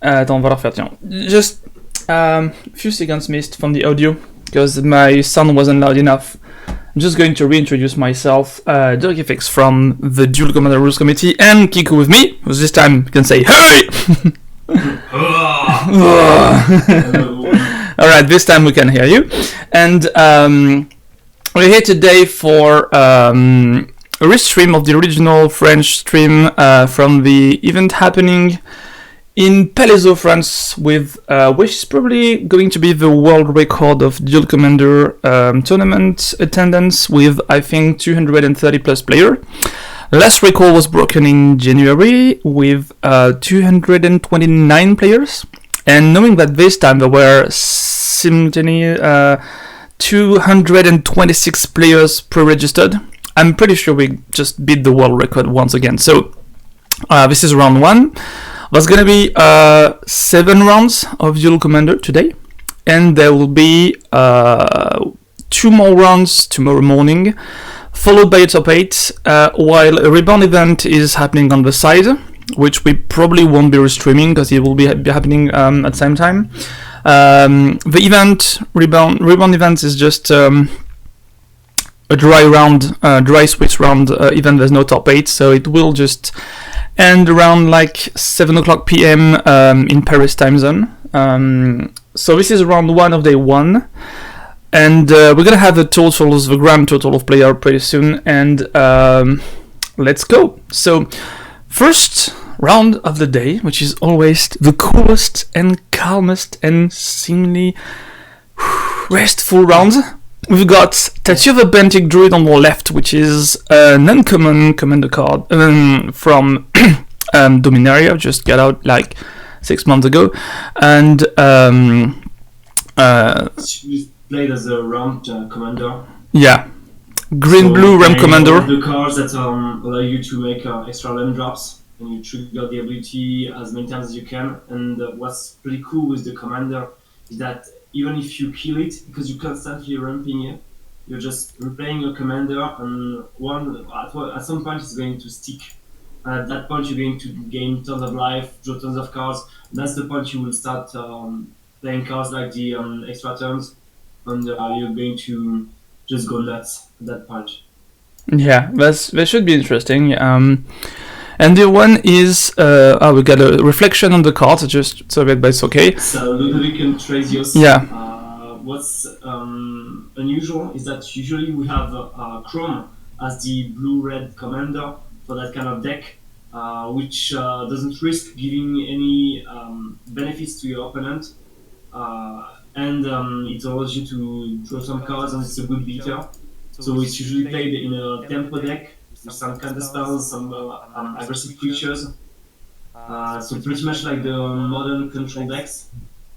Attends, on va la refaire, tiens. Just a few seconds missed from the audio because my sound wasn't loud enough. I'm just going to reintroduce myself, DirkFX from the Dual Commander Rules Committee, and Kiku with me, who this time can say hey! Alright, this time we can hear you. And we're here today for a restream of the original French stream from the event happening in Palaiseau, France, with which is probably going to be the world record of Dual Commander tournament attendance, with I think 230 plus players. Last record was broken in January with 229 players, and knowing that this time there were simultaneously 226 players pre-registered, I'm pretty sure we just beat the world record once again. So this is round 1. There's gonna be 7 rounds of Dual Commander today, and there will be 2 more rounds tomorrow morning, followed by a top 8, while a rebound event is happening on the side, which we probably won't be restreaming because it will be happening at the same time. The event, rebound event, is just a dry switch round event. There's no top 8, so it will just end around like 7 o'clock PM in Paris time zone. So this is round 1 of day 1. And we're gonna have the grand total of player pretty soon, and let's go. So, first round of the day, which is always the coolest and calmest and seemingly restful round. We've got Tattoo of the Benthic Druid on the left, which is an uncommon commander card from Dominaria, just got out like 6 months ago, and played as a ramp commander. Yeah, green-blue ramp commander. The cards that allow you to make extra land drops, and you trigger the ability as many times as you can. And what's pretty cool with the commander is that even if you kill it, because you're constantly ramping it, you're just replaying your commander, and at some point it's going to stick. And at that point you're going to gain tons of life, draw tons of cards. That's the point you will start playing cards like the extra turns, and you're going to just go nuts at that point. Yeah, that should be interesting. And the one is we got a reflection on the cards, just so that it's okay. So Ludovic and Trazios. Yeah. What's unusual is that usually we have Chrome as the blue-red commander for that kind of deck, which doesn't risk giving any benefits to your opponent. And it allows you to draw some cards, and it's a good beater. So it's usually played in a tempo deck with some counter spells, some aggressive creatures. So pretty much like the modern control decks.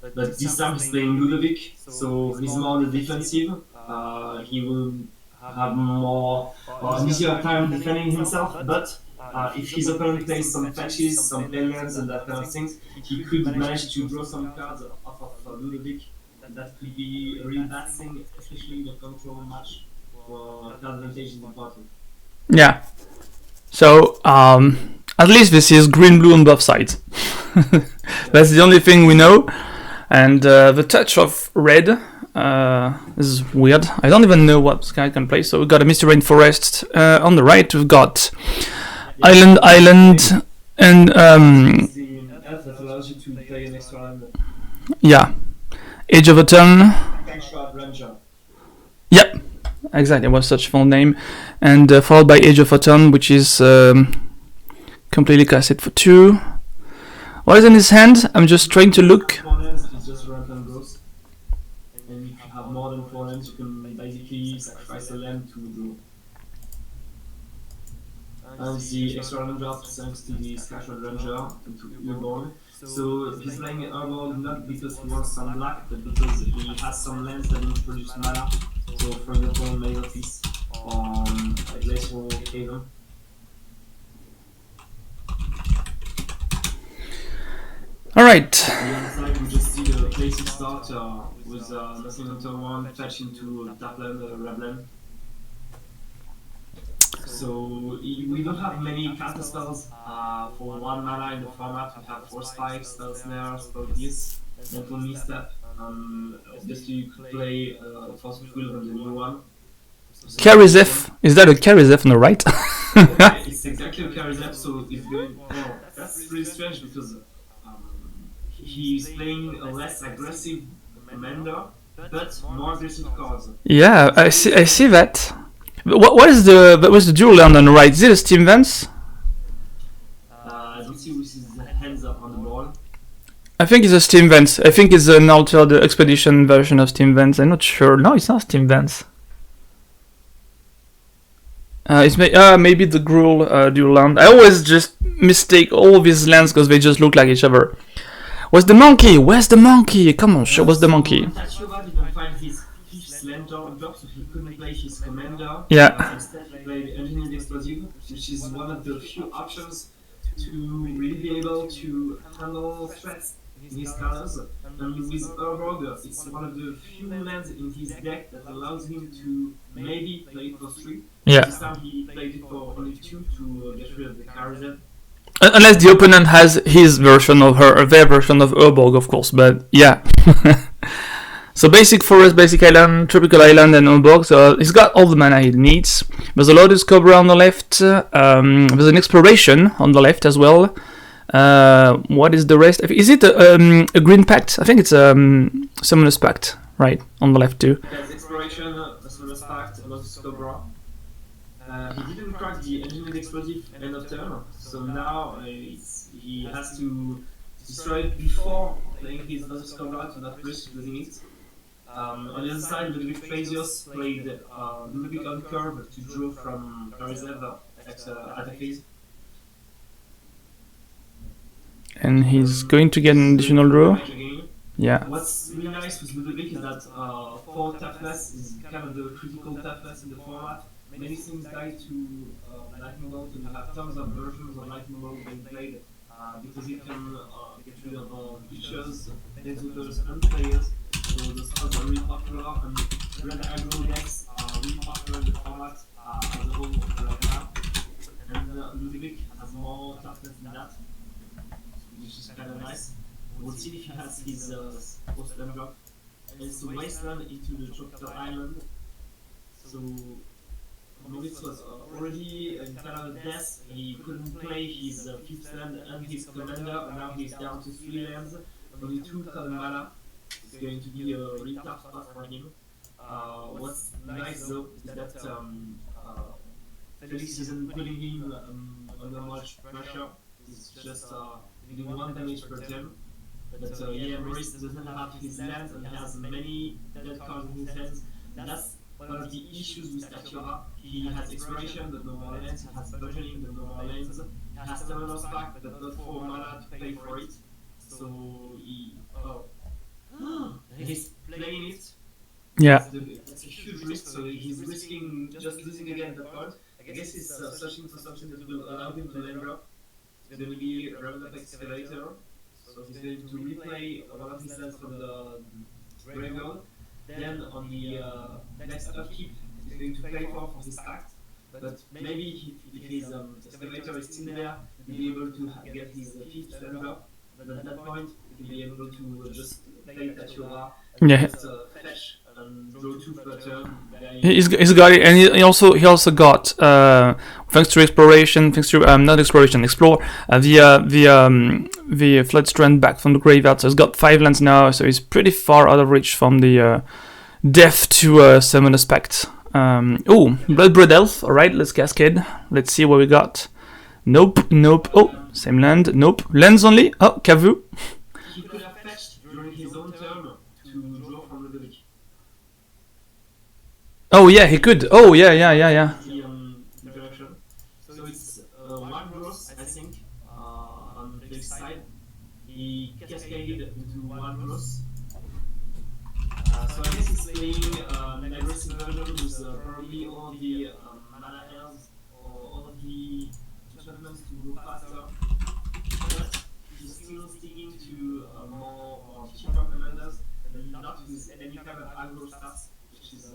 But this time he's playing Ludovic, so he's more on the defensive. He will have an easier time defending himself, but if his opponent plays some fetches, some playlands and that kind of things, he could manage to draw some cards off of Ludovic. That could be a really bad thing, especially in a control match where card advantage is important. Yeah. So, at least this is green-blue on both sides. That's the only thing we know. And the touch of red is weird. I don't even know what Sky can play. So we've got a Misty Rainforest on the right. We've got Island, and That allows you to play an extra land. Yeah, Age of Autumn. Extra Ranger. Yep, exactly. It was such a fun name, and followed by Age of Autumn, which is completely casted for 2. What is in his hand? I'm just trying to look. 4 lands is just ramp and growth. And if you have more than 4 lands, you can basically sacrifice a land to draw. And the extra land drop thanks to the Scattered Ranger and to Urborg. So he's playing Urborg not because he wants some black, but because he has some lands that don't produce mana. So for example, Mail Office or Glacial Haven. Alright. On the other side, we just see the basic start with nothing on turn 1, fetch into Tapland, Rabland. So So we don't have many counter spells for 1 mana in the format. We have 4 spikes, spell snare, spell pierce, mental misstep. Obviously, you could play Force of Will on the new one. Charizef, is that a Charizef on the right? Okay, it's exactly a Charizef, so it's going. Oh, that's really strange because he's playing a less aggressive commander, but more aggressive cards. Yeah, I see that. What is the dual land on the right? Is it a Steam Vents? I don't see which is the hands up on the ball. I think it's a Steam Vents. I think it's an altered expedition version of Steam Vents. I'm not sure. No, it's not Steam Vents. It's maybe the Gruul dual land. I always just mistake all of these lands because they just look like each other. Where's the monkey? Where's the monkey? Come on, show us the monkey. Tachiova didn't find his 5th land drop, so he couldn't play his commander. Yeah. Instead, he played Engineered Explosive, which is one of the few options to really be able to handle threats in his colors. And with Urborg, it's one of the few lands in his deck that allows him to maybe play it for 3. Yeah. This time he played it for only 2 to get rid of the Charizard. Unless the opponent has his version of her, or their version of Urborg, of course, but yeah. So basic forest, basic island, tropical island, and Urborg, so he's got all the mana he needs. There's a Lotus Cobra on the left, there's an Exploration on the left as well. What is the rest? Is it a Green Pact? I think it's Summoner's Pact, right, on the left too. There's Exploration, Summoner's Pact, Lotus Cobra. He didn't crack the Engineered Explosive end of turn, so now he has to destroy it before playing his Lotus Cobra to not risk losing it. On the other side, Ludwig Trazios played Ludwig on curve to draw from Charizard at a phase. And he's going to get an additional draw. Yeah. What's really nice with Ludwig is that 4 toughness is kind of the critical toughness in the format. Many things die to Lightning Bolt, and you have tons of versions of Lightning Bolt being played because it can get rid of creatures, executors, and players. So those cards are really popular, and red aggro decks are really popular in the format as a whole right now. And Ludwig has more toughness than that, which is kind of nice. We'll see if he has his post-land drop. And it's a wasteland into the tropical island. So Moritz was already in kind of a death. He couldn't play his 5th land and his commander, and now he's down to 3 lands, only 2 common mana. It's going to be a really tough spot for him. What's nice though is that Felix isn't putting him under much pressure. He's just doing 1 damage per turn. But yeah, Maurice doesn't have his lands and he has many dead cards in his hands. That's one of the issues with Tachiova. He has Exploration but no more lands, he has Burgeoning but no more lands, he has Summoner's Pact but not 4 mana to pay for it. So he's playing it. Yeah. It's a huge risk, so he's risking just losing again that card. I guess he's searching for something that will allow him to land drop. It's going to be Revenant Excavator. So he's going to replay one of his lands from the graveyard. Then on the next upkeep, he's going to play for his pact. But maybe if his excavator is still there, he'll be able to get his 5th land drop. But at that point, he'll be able to just play Tachiova and just fetch and draw 2 per turn. He's got it, and he also got thanks to exploration, thanks to not exploration, explore the flood strand back from the graveyard. So he's got 5 lands now, so he's pretty far out of reach from the death to Summoner's Pact. Bloodbred Elf. All right, let's cascade. Let's see what we got. Nope. Oh, same land. Nope. Lands only. Oh, Kavu. He could have fetched during his own turn to draw from Ludwig. Oh yeah, he could. Oh yeah. The direction. So it's 1 gross, I think, on the Felix side. He cascaded into 1 gross. So I guess he's playing an aggressive version with probably all the mana elves or all of the enchantments to go faster. But he's still sticking to more cheaper commanders and not with any kind of aggro stats, which is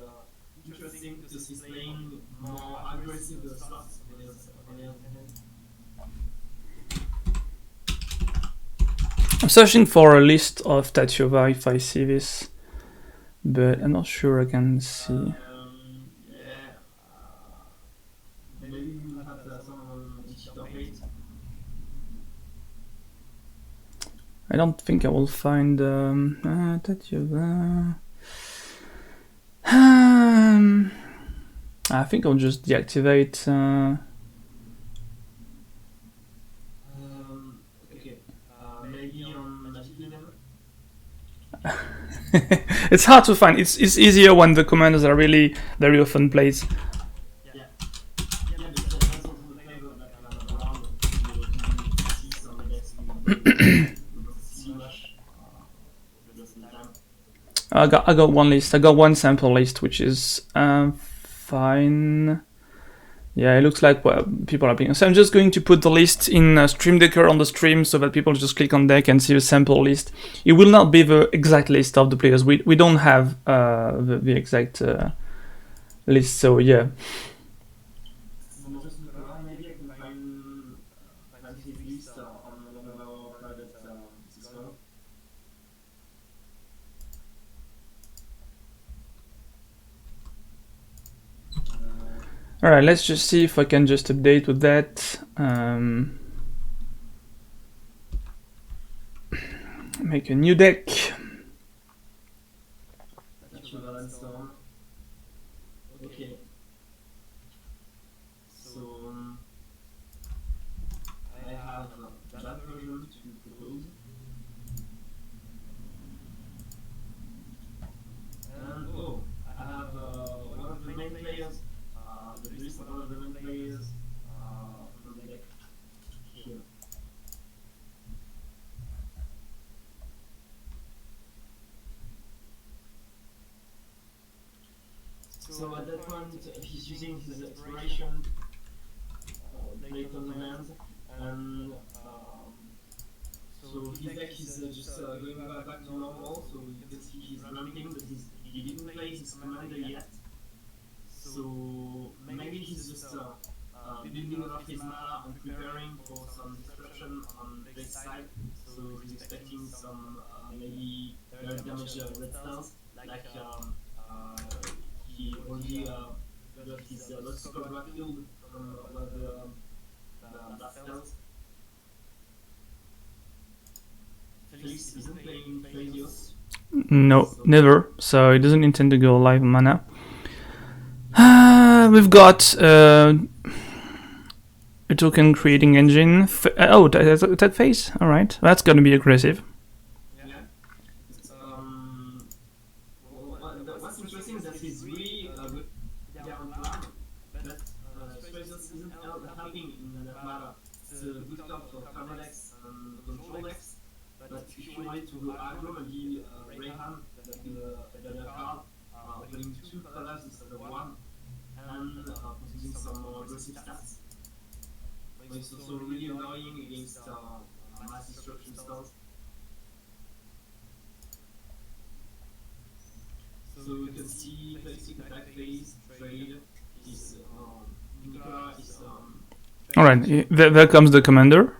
interesting because he's playing more aggressive slots on the other hand. I'm searching for a list of Tatiova if I see this, but I'm not sure I can see. Yeah, maybe you will have some on digital page. I don't think I will find Tatiova. I think I'll just deactivate. Okay, maybe on Magic Eden. It's hard to find. It's easier when the commands are really very often played. Yeah, but that's also the flavor that around see some decks we don't see much just in time. I got one list. I got one sample list, which is fine. Yeah, it looks like people are playing. So I'm just going to put the list in Stream Decker on the stream so that people just click on deck and see a sample list. It will not be the exact list of the players. We don't have the exact list, so yeah. Just look around, maybe I can find his list on one of our private Discord. Alright, let's just see if I can just update with that. Make a new deck. Okay. So I have that version to propose. And I have one of the main players. The list of one of the main players from the deck here. So at that point, he's using his exploration, plate on the land, and so his deck is just going back to normal. So you can see he's ramping, but he didn't play his commander yet. So maybe he's just building up his mana and preparing for some disruption on this side. So he's expecting some maybe very damaged red stars, like he already got his Lost Cobra killed from one of the last spells. Felix isn't playing Phaedios. No, so never. So he doesn't intend to go live mana. We've got a token creating engine. That phase. All right, that's gonna be aggressive. Yeah. What's interesting is that he's really good down plan, but Spaces isn't helping in that matter. It's a good card for counter decks and control decks. But if you wanted to go aggro, maybe Rayhan, that will a better card, putting 2 colors instead of 1. And using some more aggressive stats. But it's also really annoying against mass destruction spells. So you can see Felix attack phase, trade, is Nicola is Alright, there comes the commander.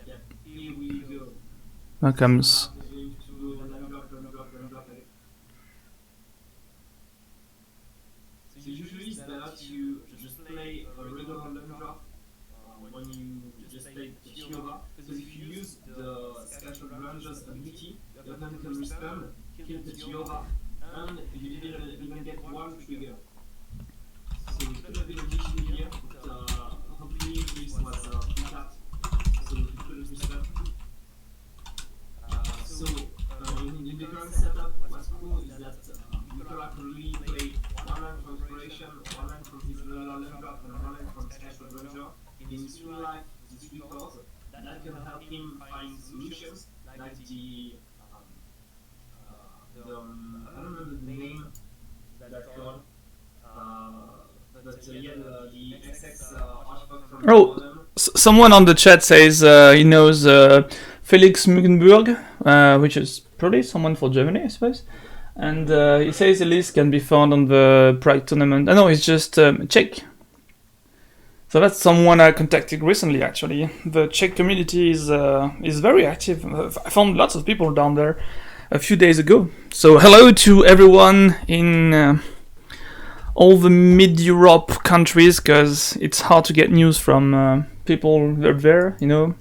Yeah, here we go. There comes. Usually it's better to just play a regular Lundra when you just play Tatiova, because if you use the Scatter Ranger's ability, your opponent can respond, kill Tatiova, and you didn't even get 1 trigger. So it could have been a glitch here, but hopefully this was tapped, so you couldn't respond. So in the current setup, what's cool is that Nicola can really play 1 line from Exploration, 1 line from his Lundra, and 1 line from Scatter Ranger. In his real life, these 3 cards that can help him find solutions, like the I don't remember the name of that card, but the XX artifact from someone on the chat says he knows Felix Mugenburg, which is probably someone for Germany, I suppose. And he says the list can be found on the Pride tournament. No, it's just Czech. So that's someone I contacted recently. Actually, the Czech community is very active. I found lots of people down there a few days ago. So hello to everyone in all the mid-Europe countries, because it's hard to get news from people there. You know,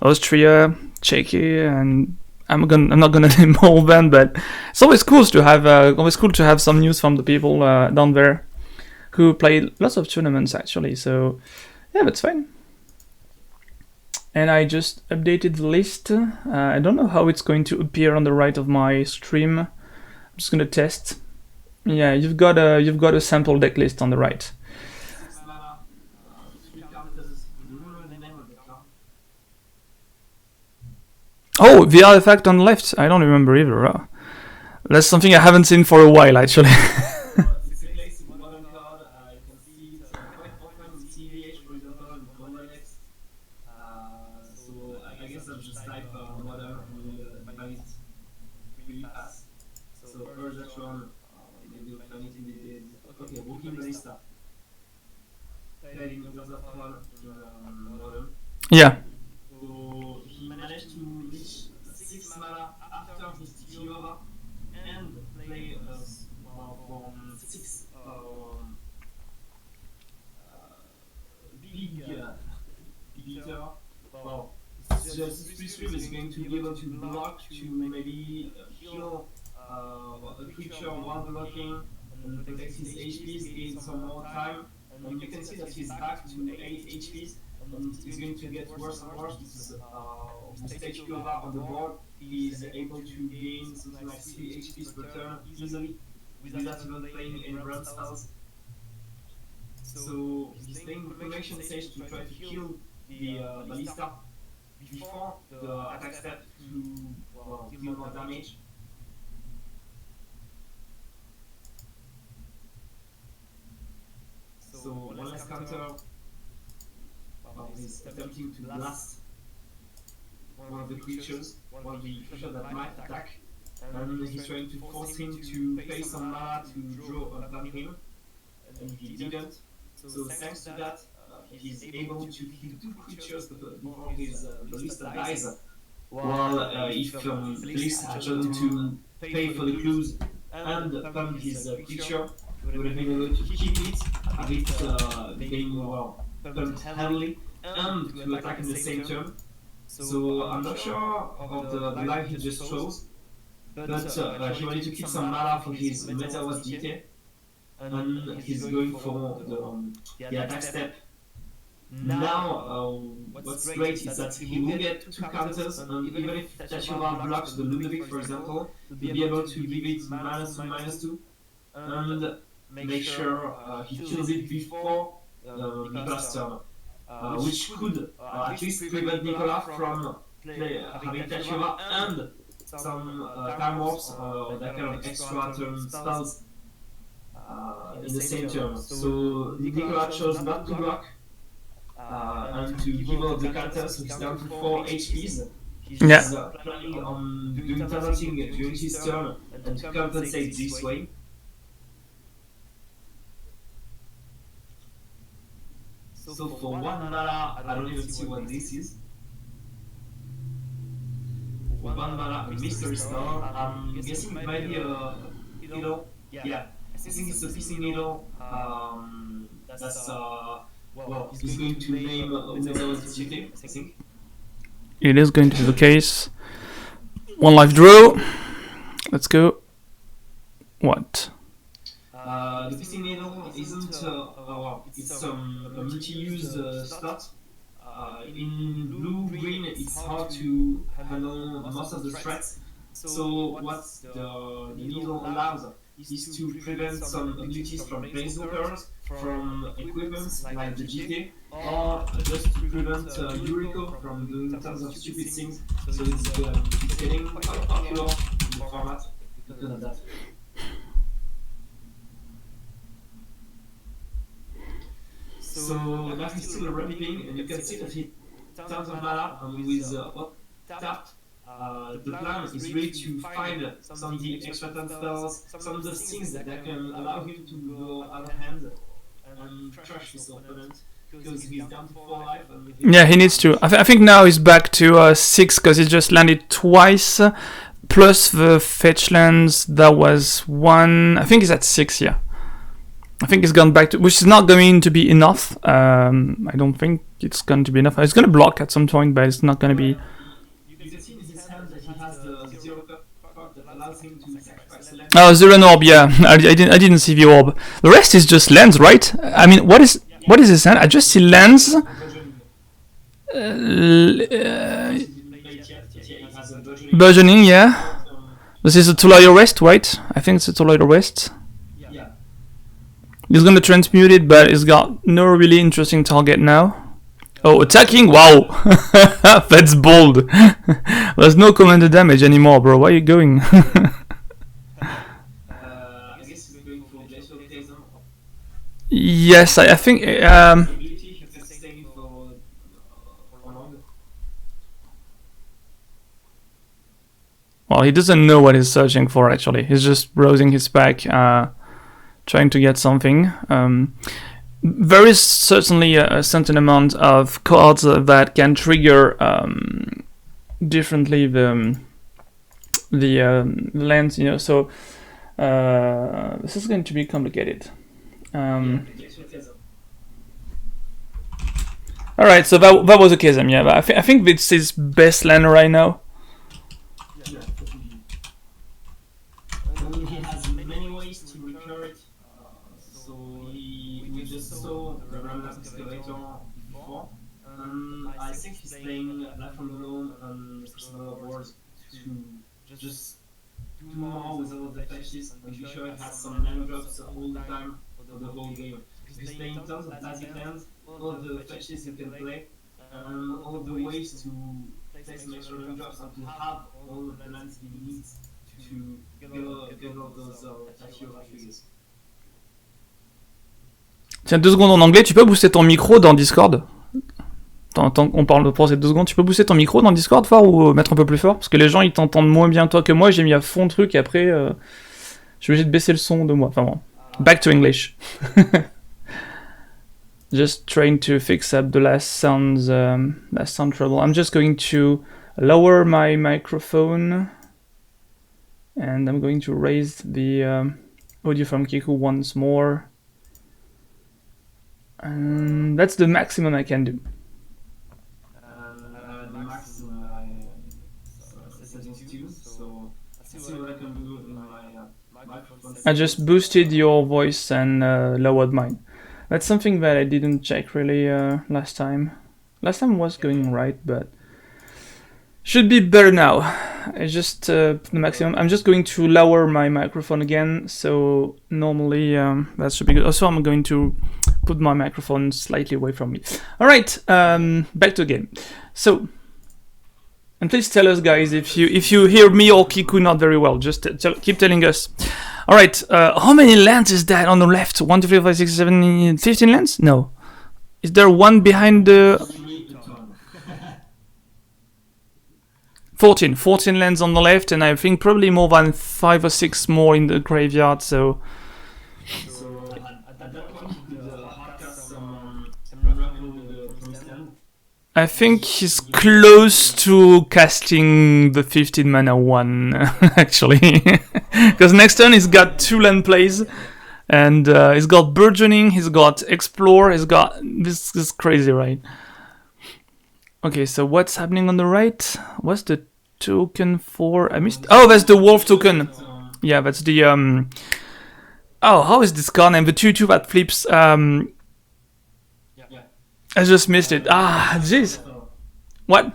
Austria, Czechia, and I'm not gonna name all of them, but it's always cool to have some news from the people down there who play lots of tournaments actually. So yeah, that's fine. And I just updated the list. I don't know how it's going to appear on the right of my stream. I'm just gonna test. Yeah, you've got a sample deck list on the right. Oh, the artifact on the left. I don't remember either. That's something I haven't seen for a while actually. It's a classic modern card. You can see it quite often in CVH, for example, in Convex. So I guess I'll just type modern and we'll find it really fast. So first that one, maybe we'll find it in the okay, Walking Ballista. Played in terms of one in modern. Yeah. So he managed to reach 6 mana after his Tiova and play from 6 big beater. Well, it's just 3/3 is going to be able to block to maybe heal a creature while blocking and protect his HPs, gain some more time. And you can see that he's back to 8 HPs. And it's going to get worse and worse because with stage cover on the board, he is able to gain something like 3 HPs per turn easily without even playing any brand spells. So he's playing Reclamation Sage to try to kill the Ballista before the attack step to deal more damage. So one less counter. He's attempting to blast one of the creatures that might attack, and he's trying to force him to pay some mana to draw upon him, and he didn't. So thanks to that, he's able to kill 2 creatures before his Ballista dies, while if Bliss had chosen to pay for the clues and pump his creature, he would have been able to keep it, have it being pumped heavily, and to attack in the same turn. So I'm not sure of the line he just chose, but he wanted to keep some mana for his Meta was GT, and he's going for the attack step. Now, what's great is that he will get 2 counters, and even if Tachira blocks the Ludovic, for example, he'll be able to give it -2/-2, and make sure he kills it before Nicolas' turn. Which could at least prevent Nicolas from having Tachira and some time warps, that kind of extra turn spells in the same turn. So Nicolas chose not to block and to give all the counters, so he's down to 4 HPs. He's planning on doing taunting during his turn and to compensate this way. So for 1 mana, I don't even see what this is. For 1 mana, a mystery spell. I'm guessing it might be a needle. Yeah, I think it's a pissing needle. That's well, he's going to name Umezawa, I think. It is going to be the case. 1 life draw. Let's go. What? The pissing needle isn't it's a multi-use slot. In blue-green, it's hard to handle most of the threats. So what the needle allows is to prevent some abilities from planeswalkers, from equipments like the GT, or just to prevent Yuriko from doing tons of stupid things. So it's getting quite popular in the format because of that. So now he's still ramping, and you can see that he turns on mana with tap the plan is really to find some of the extra turn spells, some of those things that can allow him to go out of hand and trash his opponent because he's down to 4 life. And yeah, he needs to. I think now he's back to 6 because he just landed twice, plus the fetch lands. That was 1. I think he's at 6. Yeah, I think he's gone back to, which is not going to be enough. I don't think it's going to be enough. It's going to block at some point, but it's not going to be. You can see in his hand that he has the 0 card that allows him to sacrifice a land. Oh, 0 orb. Yeah, I didn't see the orb. The rest is just lands, right? I mean, what is his hand? I just see lands. Burgeoning, yeah. This is a 2-layer rest, right? I think it's a 2-layer rest. Yeah. He's gonna transmute it, but he's got no really interesting target now. Oh, attacking? Wow! That's bold. There's no commander damage anymore, bro. Where are you going? I guess he's going for Glacial Chasm. Yes, I think. Ability, he can sustain for long. Well, he doesn't know what he's searching for, actually. He's just browsing his pack, trying to get something. There is certainly a certain amount of cards that can trigger differently the lands, you know, so this is going to be complicated. Alright, so that was a Chasm, yeah, but I think it's his best land right now. Yeah, definitely. He has many ways to recur it. So we just saw the Random Excavator before. I think he's playing Life from the Loam and Personal of Wars to just do more with all of the fetches and be sure it has some land drops all the time for the whole game. He's playing tons of basic lands, all of the fetches you can play, and all of the ways to play some extra land drops and to have all of the lands he needs to get all those Tachio triggers. Tiens, 2 secondes en anglais, tu peux booster ton micro dans Discord? Attends, on parle pour ces 2 secondes, tu peux booster ton micro dans Discord fort ou mettre un peu plus fort? Parce que les gens ils t'entendent moins bien toi que moi, j'ai mis à fond le truc et après je suis obligé de baisser le son de moi. Enfin bon, back to English. Just trying to fix up the last sound trouble. I'm just going to lower my microphone and I'm going to raise the audio from Kiku once more. And that's the maximum I can do. The maximum I settings too, so let's see what I can do in my microphone. I just boosted your voice and lowered mine. That's something that I didn't check really last time. Last time was going right, but should be better now. I just put the maximum. I'm just going to lower my microphone again, so normally that should be good. Also, I'm going to put my microphone slightly away from me. Alright, back to the game. So, and please tell us guys if you hear me or Kiku not very well, just keep telling us. Alright, how many lands is that on the left? 1, 2, 3, 4, 5, 6, 7, 15 lands? No. Is there one behind the... 14 lands on the left, and I think probably more than 5 or 6 more in the graveyard, so... So at that point you could hardcast some Miracle in the Promised Land. I think he's close to casting the 15 mana one, actually. Because next turn he's got 2 land plays, and he's got Burgeoning, he's got Explore, he's got... This is crazy, right? Okay, so what's happening on the right? What's the token for? I missed... Oh, that's the Wolf token! Yeah, that's the... Oh, how is this card named? The 2-2 that flips... I just missed it. Ah, jeez. What?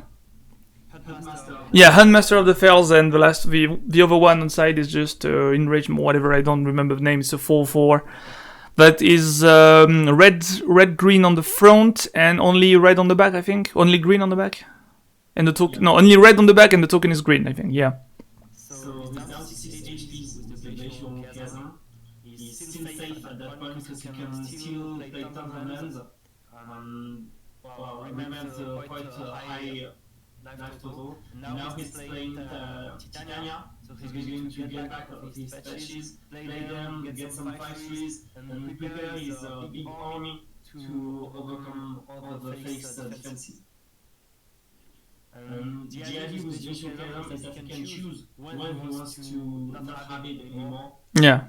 Yeah, Huntmaster of the Fells, and the last, the other one on side is just Enrage, whatever, I don't remember the name, it's a 4-4. That is red, green on the front, and only red on the back, I think. Only green on the back? And the token, no, only red on the back, and the token is green, I think, yeah. So he's down to 6 HP with the Glacial Chasm. He's still safe at that point because he can still play tons of lands. Well, remains quite high life total. And now he's playing Titania, so he's going to get back of his patches, play them, get some 5-3s, and prepare his big army to overcome all the face defenses. The idea with Mission Kingdom is that he can choose when he wants to not have it anymore. Yeah.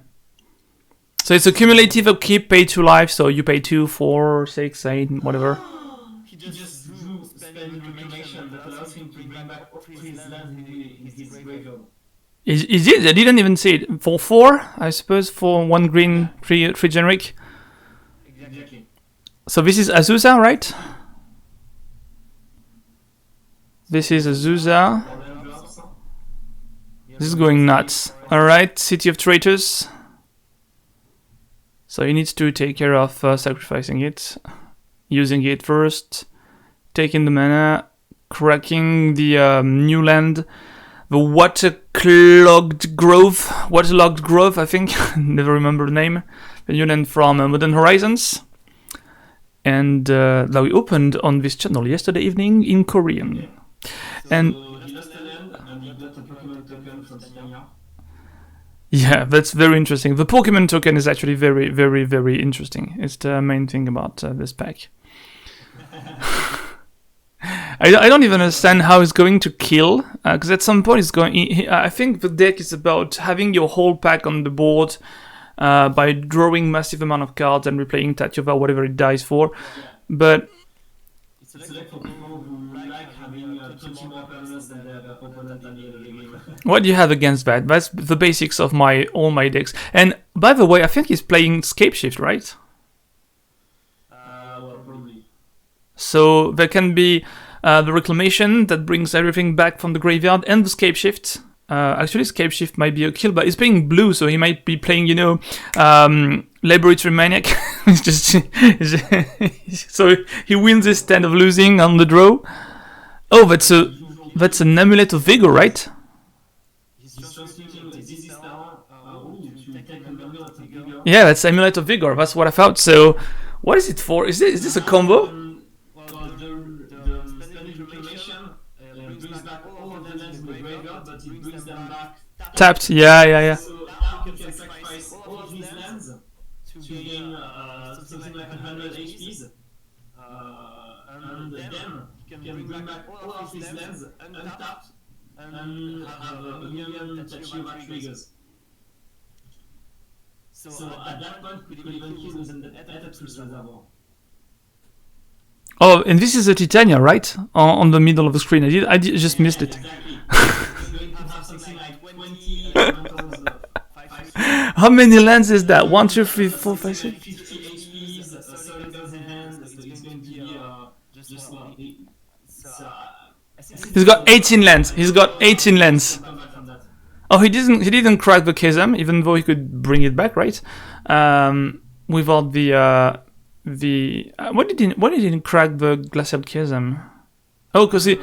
So it's a cumulative upkeep, pay 2 life, so you pay 2, 4, 6, 8, whatever. He just drew spending reclamation that allows him to bring back all his lands in his graveyard. Is it? I didn't even see it. For 4, I suppose, for 1 green, 3 generic. Exactly. So this is Azusa, right? This is Azusa. This is going nuts. Alright, City of Traitors. So he needs to take care of sacrificing it, using it first, taking the mana, cracking the new land, the waterlogged grove, I think, never remember the name, the new land from Modern Horizons, and that we opened on this channel yesterday evening in Korean. Yeah. And he lost the land and he got a Pokemon token from Titania. yeah, that's very interesting. The Pokemon token is actually very, very, very interesting. It's the main thing about this pack. I don't even understand how it's going to kill, because at some point it's going. I think the deck is about having your whole pack on the board by drawing massive amount of cards and replaying Tatiova, whatever it dies for. Yeah. But It's a deck for people who like having 20 more permanents than their opponent at the end of the game. what do you have against that? That's the basics of all my decks. And by the way, I think he's playing Scapeshift, right? Well, probably. So there can be the Reclamation that brings everything back from the graveyard, and the Scapeshift. Actually, Scapeshift might be a kill, but he's playing blue, so he might be playing, Laboratory Maniac. It's just so he wins his stand of losing on the draw. Oh, that's an Amulet of Vigor, right? He's transmuting this power to take an Amulet of Vigor. Yeah, that's Amulet of Vigor. That's what I thought. So, what is it for? Is this a combo? Well, the Spanish Reclamation brings back all of the lands in the graveyard, but it brings them back Tapped. Yeah. So now he can sacrifice all of his lands to gain something like 100 HPs. And then he can bring back all of his lands untapped and have a million Tachira triggers. So at that point, we could even kill with an Etapsus Reservoir. Oh, and this is a Titania, right? On the middle of the screen. I just missed it. Exactly. He's going to have something like 20 elementals. How many lands is that? 1, 2, 3, 4, 5, 6. 50 HPs, 30 cards in hand, so it's going to be just well. He's got 18 lands. He's got 18 lands. Come back from that. Oh, he didn't crack the chasm, even though he could bring it back, right? Without why did he crack the glacial chasm? Oh, because he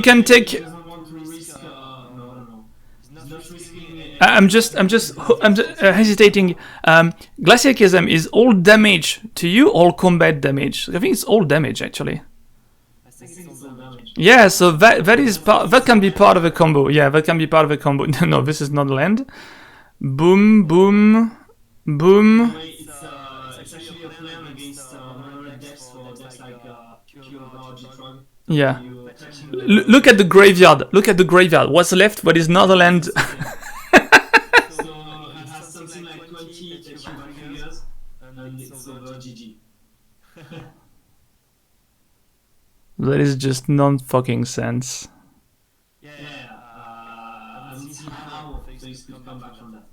can take. He doesn't want to risk. No. He's not risking. I'm just hesitating. Glacial chasm is all damage to you, all combat damage. I think it's all damage actually. I think it's all damage. Yeah, so that can be part of a combo. Yeah, that can be part of a combo. No, this is not land. Boom, boom, boom. It's actually a plan against red decks for decks like Pure Biology Trog. Yeah. Look at the graveyard. Look at the graveyard. What's left? What is not a land? So it has something like 20 Tachira triggers, and it's over GG. That is just non-fucking sense. I don't see how things could come back from that.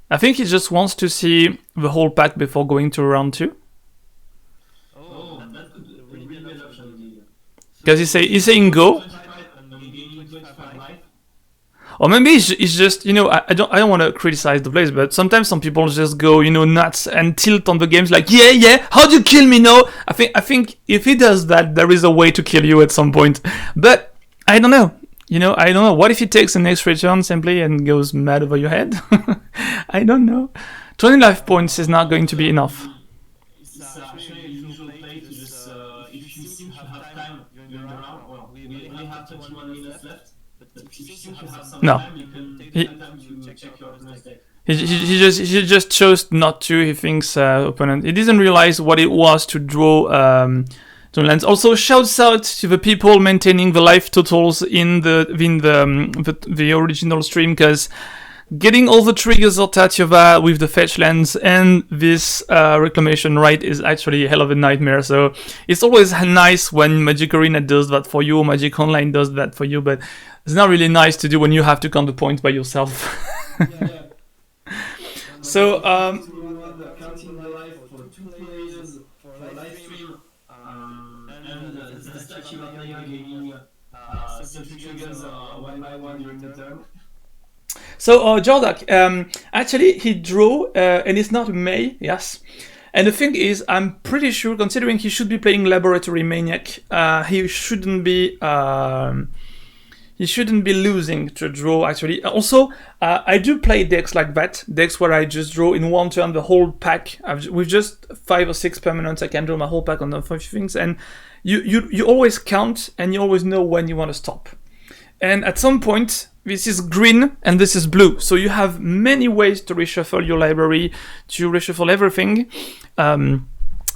I think he just wants to see the whole pack before going to round 2. Oh, that could really be an option indeed. Because he's saying go. 25 and we gain 25 life. Or maybe it's just, I don't want to criticize the players, but sometimes some people just go, nuts and tilt on the games like, yeah, how do you kill me? No, I think if he does that, there is a way to kill you at some point. But I don't know. I don't know. What if he takes the next return simply and goes mad over your head? I don't know. 20 life points is not going to be enough. It's actually a usual play to just, if you seem to have time during the round, well, we only have 20 if you have some No. time, you can take that time to check your opponent's deck. He just chose not to. He thinks opponent. He didn't realize what it was to draw to lands. Also, shouts out to the people maintaining the life totals in the original stream, because getting all the triggers of Tatiova with the fetch lands and this reclamation right is actually a hell of a nightmare. So it's always nice when Magic Arena does that for you, or Magic Online does that for you, but it's not really nice to do when you have to count the points by yourself. Yeah. So, counting the life for 2 players for live stream, and the statue of player gaining some triggers one by one during the turn. So, Jordak, actually, he drew, and it's not May, yes. And the thing is, I'm pretty sure, considering he should be playing Laboratory Maniac, he shouldn't be losing to draw, actually. Also, I do play decks like that, decks where I just draw in one turn the whole pack. With just 5 or 6 permanents, I can draw my whole pack on the 5 things, and you always count, and you always know when you want to stop. And at some point, this is green and this is blue. So you have many ways to reshuffle your library, to reshuffle everything.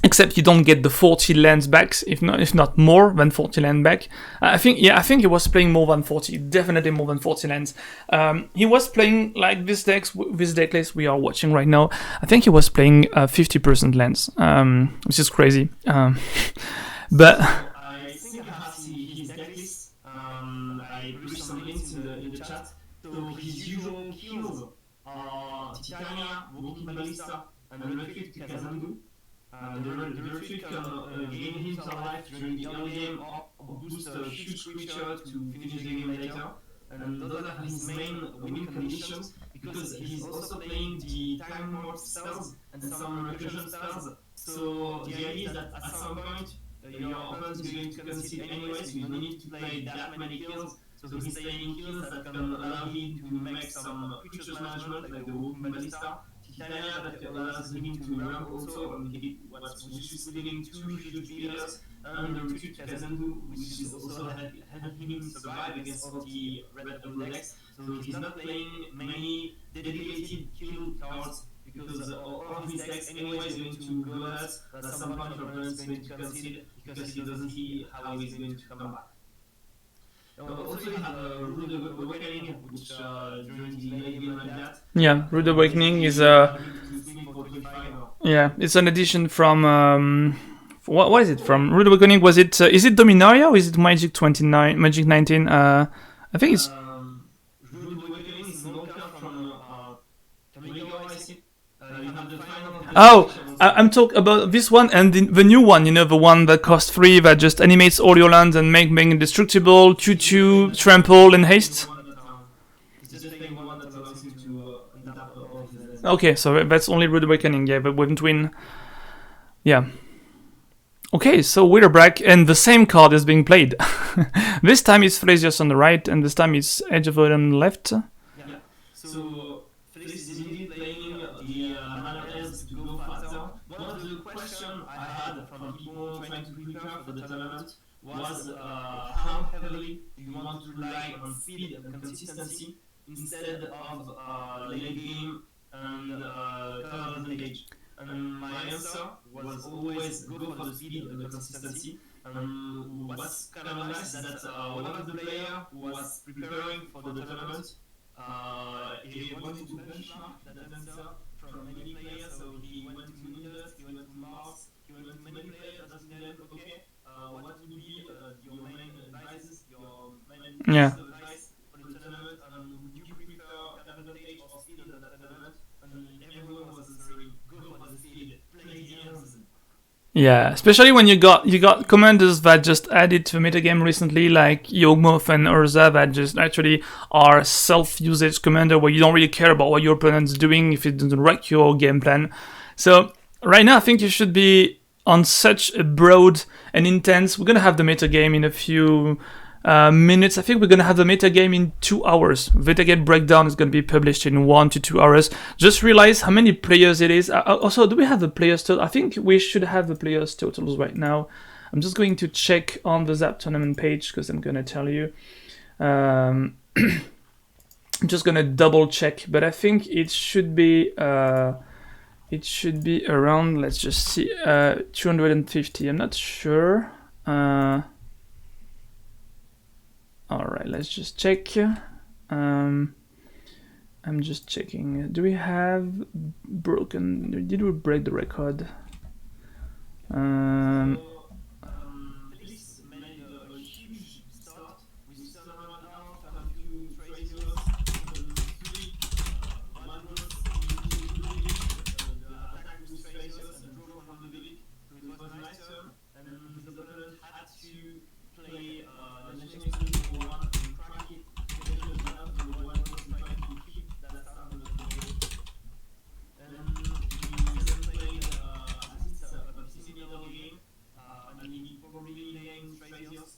Except you don't get the 40 lands back, if not more than 40 land back. I think he was playing more than 40, definitely more than 40 lands. He was playing like this deck list we are watching right now. I think he was playing 50% lands, which is crazy. But I think I have his deck list. I published some links in the chat. So his usual kills are Titania, Walking Ballista, and a Refute to Kazandu. The Refute can gain him some life during the early game or boost a huge creature to finish the game later. And those are his main winning conditions, because he's also playing the time warp spells and some recursion spells. So the idea is that at some point your opponent is going to concede anyway, so you don't need to play that many kills. So he's playing kills that can allow him to make some creatures management, like the Walking Ballista, Titania that allows him to ramp also, which is leading 2 huge pillars, and the Retreat to Kazandu, which is also helping him survive against all the red double decks. So he's not playing many dedicated kill cards, because all of his decks anyway is going to go nuts. At some point your opponent is going to concede, because he doesn't see how he's going to come back. Also you have Rude Awakening, which during the late game like that. Yeah, Rude Awakening is it's an addition from what is it from? Rude Awakening, was it is it Dominaria or is it Magic 29, Magic 19? I think it's Rude Awakening is no card from Kamigawa, I see. You have the final. Oh, I'm talking about this one and the new one, the one that costs 3, that just animates all your lands and make indestructible, 2/2, trample, and haste. Okay, so that's only Rude Awakening, yeah, but with Twin. Yeah. Okay, so Witherbrack, and the same card is being played. This time it's Thrasios on the right, and this time it's Edge of Void on the left. Yeah, so Thrasios is indeed playing the mana elves to go faster. One of the questions I had from people trying to prepare for the tournament was how heavily do you want to rely on speed and consistency instead of late game and card advantage. And my answer was always go for the speed and the consistency. What's kind of nice is that one of the players who was preparing for the tournament, he wanted to benchmark that answer from many players. So he went to Windows, he went to Mars, he went to many players, asking them, okay, what would be your main advice, your main advice for the tournament, and would you prefer card advantage or speed in the tournament? And everyone was answering, go for the speed, play games. Yeah, especially when you got commanders that just added to the metagame recently, like Yawgmoth and Urza, that just actually are self-usage commander where you don't really care about what your opponent's doing if it doesn't wreck your game plan. So right now I think you should be on such a broad and intense. We're gonna have the metagame in a few minutes. I think we're gonna have the metagame in 2 hours. Metagame breakdown is gonna be published in 1 to 2 hours. Just realize how many players it is. Also, do we have the players total? I think we should have the players totals right now. I'm just going to check on the ZAP tournament page because I'm gonna tell you. I'm just gonna double check, but I think it should be around, let's just see, 250. I'm not sure. All right, let's just check. I'm just checking. Do we have broken? Did we break the record? Felix made a huge start with 7.5 and 2 tracers, and 3 one goes into the lead, the attack with tracers and draw from the lead. So it was a nice turn, and his opponent had to play National Explosion for 1 and crack it, finish the battle, so the one goes and try to keep that start on the table. And he then played, I think it's a PC middle game, and he probably named tracers.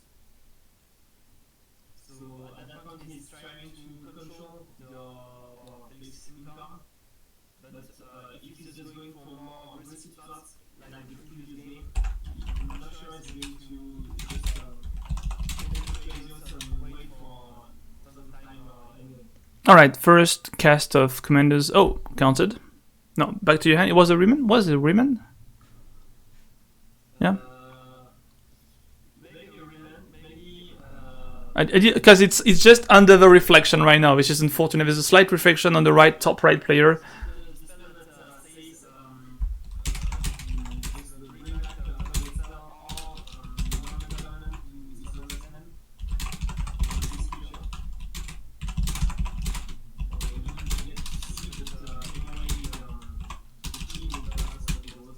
So at that point he's trying to control the Felix income, but if he's just going for more aggressive plots like the previous game, I'm not sure he's going to just take the tracers and wait for some time anyway. All right, first cast of commanders. Oh, counted. No, back to your hand. It was a remand. Was it a remand? Yeah. Maybe a remand, maybe. I did, because it's just under the reflection right now, which is unfortunate. There's a slight reflection on the right top right player. The spell that says just bring back a target spell or one permanent to his owner's hand. This creature. Okay, we didn't get to see, but anyway, the key will tell us what it was.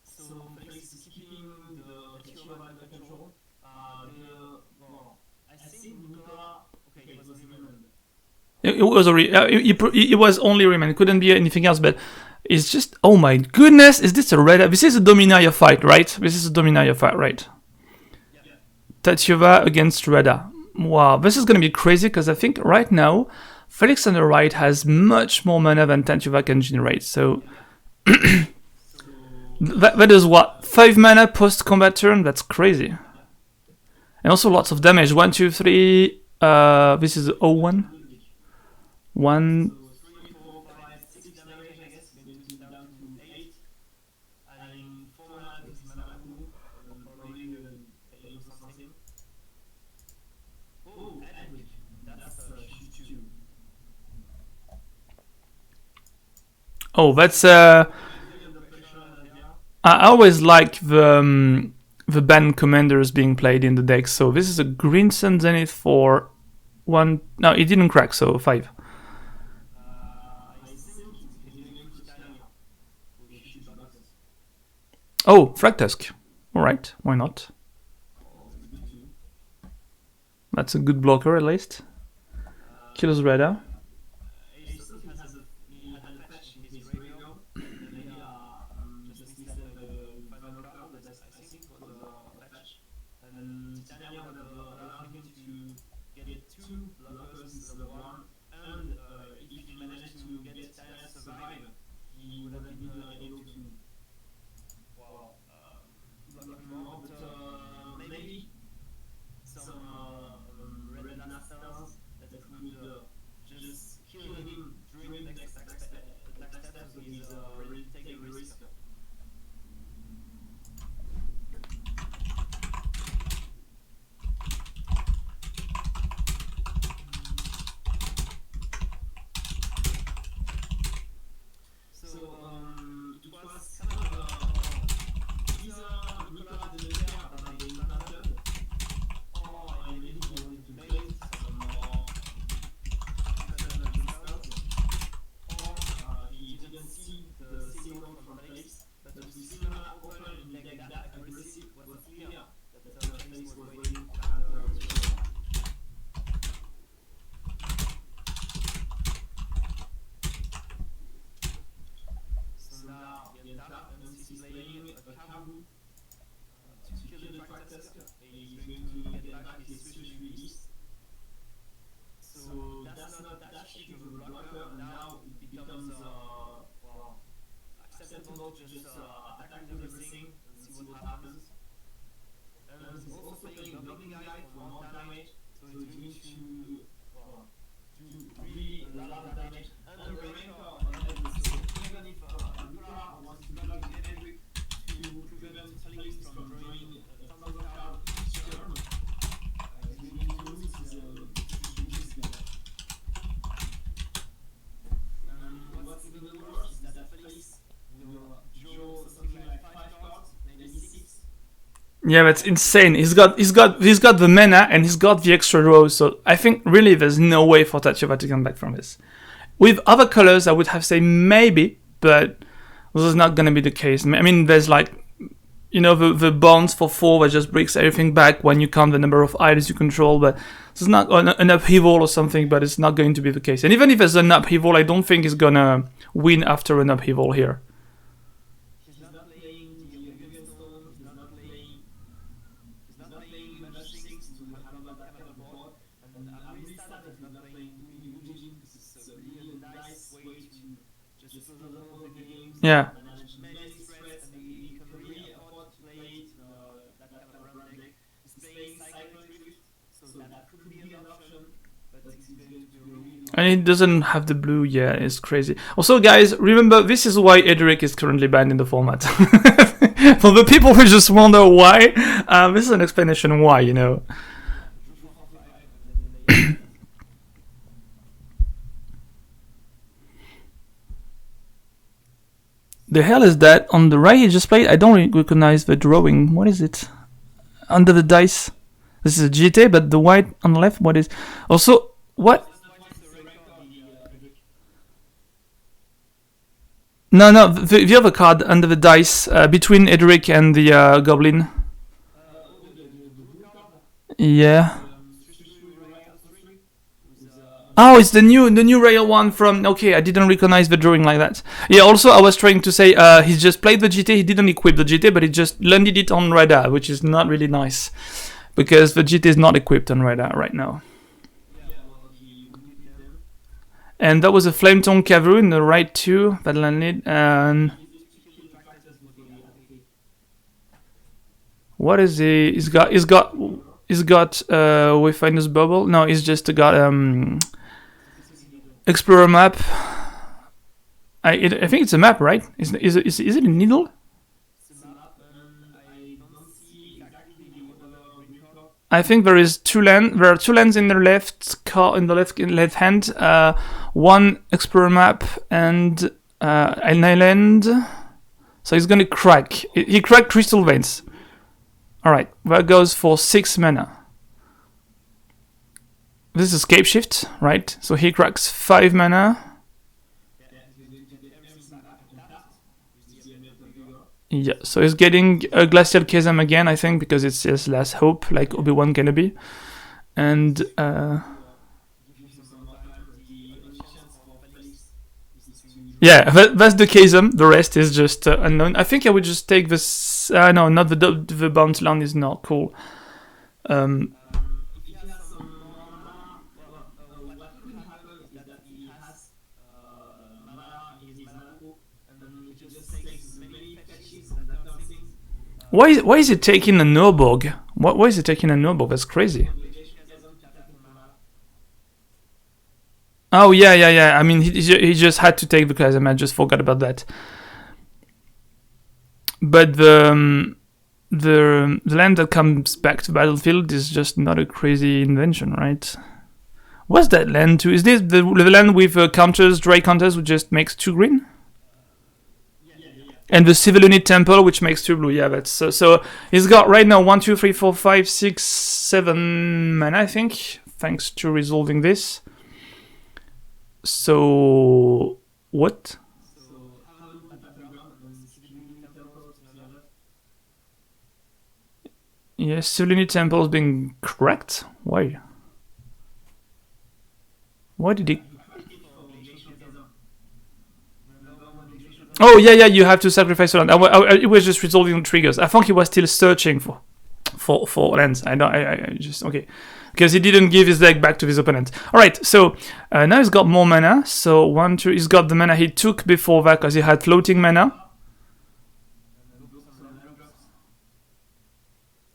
So Felix is keeping the Tioba under control. Well, I think Nicola. Okay, it was remand. It was it was only remand. It couldn't be anything else. But it's just, oh my goodness, is this a red? This is a Dominaria fight, right? This is a Dominaria fight, right? Yeah. Tatiova against Reda. Wow, this is gonna be crazy because I think right now Felix on the right has much more mana than Tatiova can generate. So that is what, 5 mana post combat turn. That's crazy. And also lots of damage. 1, 2, 3. This is 0-1. 1. So 3, 4, 5, 6 damage, I guess. Maybe down to 8. And 4 mana because it's mana pool. Probably paying for something. Oh, Edwig. That's huge too. Oh, that's Really under pressure, Nadia. I always like the band commanders being played in the deck. So this is a Green Sun Zenith for 1. No, it didn't crack, so 5. I think he's going to Titania. So he should block us. Oh, Frag Tusk. Alright, why not? Oh, it's good too. That's a good blocker at least. Kills Reda. He had a fetch in his graveyard. Maybe just instead of the final card, but I think it was a fetch. And Titania would have allowed him to get 2 blockers instead of 1. And if he managed to get Titania to survive, he would have been able to block him more. But maybe some red masters that could just kill him during the next attack step, so he's ready to take a risk. So it was kind of either Nicolas didn't care about being planted, or maybe he wanted to play some more spells, or he didn't see the signal from Felix. But with Simona open in the deck that aggressive, it was clear that Felix was waiting to counter Tioba. So now he enters and he's playing a Kabu to kill the Fractus. He's going to get back his Switch release. So that's not that huge of a blocker, and now it becomes well, acceptable to just attack with everything and see what happens. And and he's also playing Blocking Guy for more damage, so it's going to really a lot of damage. And the Rainbow on every, so even if Nicola wants to block every to prevent Felix from drawing a thousand card each turn, he's going to lose his guy. What's even worse is that Felix will draw something like 5 cards, maybe 6. Yeah, that's insane. He's got the mana and he's got the extra draw. So I think really there's no way for Tachova to come back from this. With other colors, I would have said maybe, but this is not gonna be the case. I mean, there's like, you know, the bonds for 4 that just breaks everything back when you count the number of items you control, but this is not an upheaval or something, but it's not going to be the case. And even if there's an upheaval, I don't think he's gonna win after an upheaval here. He's not playing the Oblivion Stone, he's not playing Magic 6 to have that kind of board, and I'm really sad that he's not playing Eugene, because it's a really nice way to just close all the games. Yeah. Manage many threats, and he can really afford to play that kind of run deck. He's playing Cyclone Drift, so that could be an option, but it's going to be really hard. And he doesn't have the blue, yeah, it's crazy. Also, guys, remember, this is why Edric is currently banned in the format. For the people who just wonder why, this is an explanation why, you know. The hell is that? On the right he just played? I don't recognize the drawing. What is it? Under the dice. This is a GT, but the white on the left, what is... Also, what? No, the other card under the dice, between Edric and the Goblin. Yeah. Oh, it's the new rail one from... Okay, I didn't recognize the drawing like that. Yeah, also I was trying to say, he just played the GT, he didn't equip the GT, but he just landed it on radar, which is not really nice. Because the GT is not equipped on radar right now. And that was a Flame Tongue Cavalry in the right too, that landed, and... What is he? He's got Wayfinder's Bubble? No, he's just got, Explorer map. I think it's a map, right? Is it a needle? I think there is two land. There are 2 lands in the left hand. One Explorer map and an island. So he's gonna crack. He cracked Crystal Veins. All right, that goes for 6 mana. This is Scape Shift, right? So he cracks 5 mana. Yeah, so he's getting a Glacial Chasm again, I think, because it's his last hope, like Obi-Wan Kenobi. And yeah, that's the Chasm. The rest is just unknown. I think I would just take this. No, not the bounce land is not cool. Why is it taking a Nurborg? Why is it taking a Nurborg? That's crazy. Oh yeah. I mean, he just had to take the Chasm. I just forgot about that. But the land that comes back to battlefield is just not a crazy invention, right? What's that land too? Is this the land with counters, dry counters, which just makes 2 green? And the Civilunit Temple, which makes 2 blue. Yeah, that's so he's got right now 1, 2, 3, 4, 5, 6, 7 mana, I think, thanks to resolving this. So what? Yes, Civilunit Temple is being cracked. Why? Why did he? Oh yeah, you have to sacrifice a land. It was just resolving triggers. I thought he was still searching for lands. I just okay, because he didn't give his deck back to his opponent. All right, so now he's got more mana. So 1, 2, he's got the mana he took before that because he had floating mana.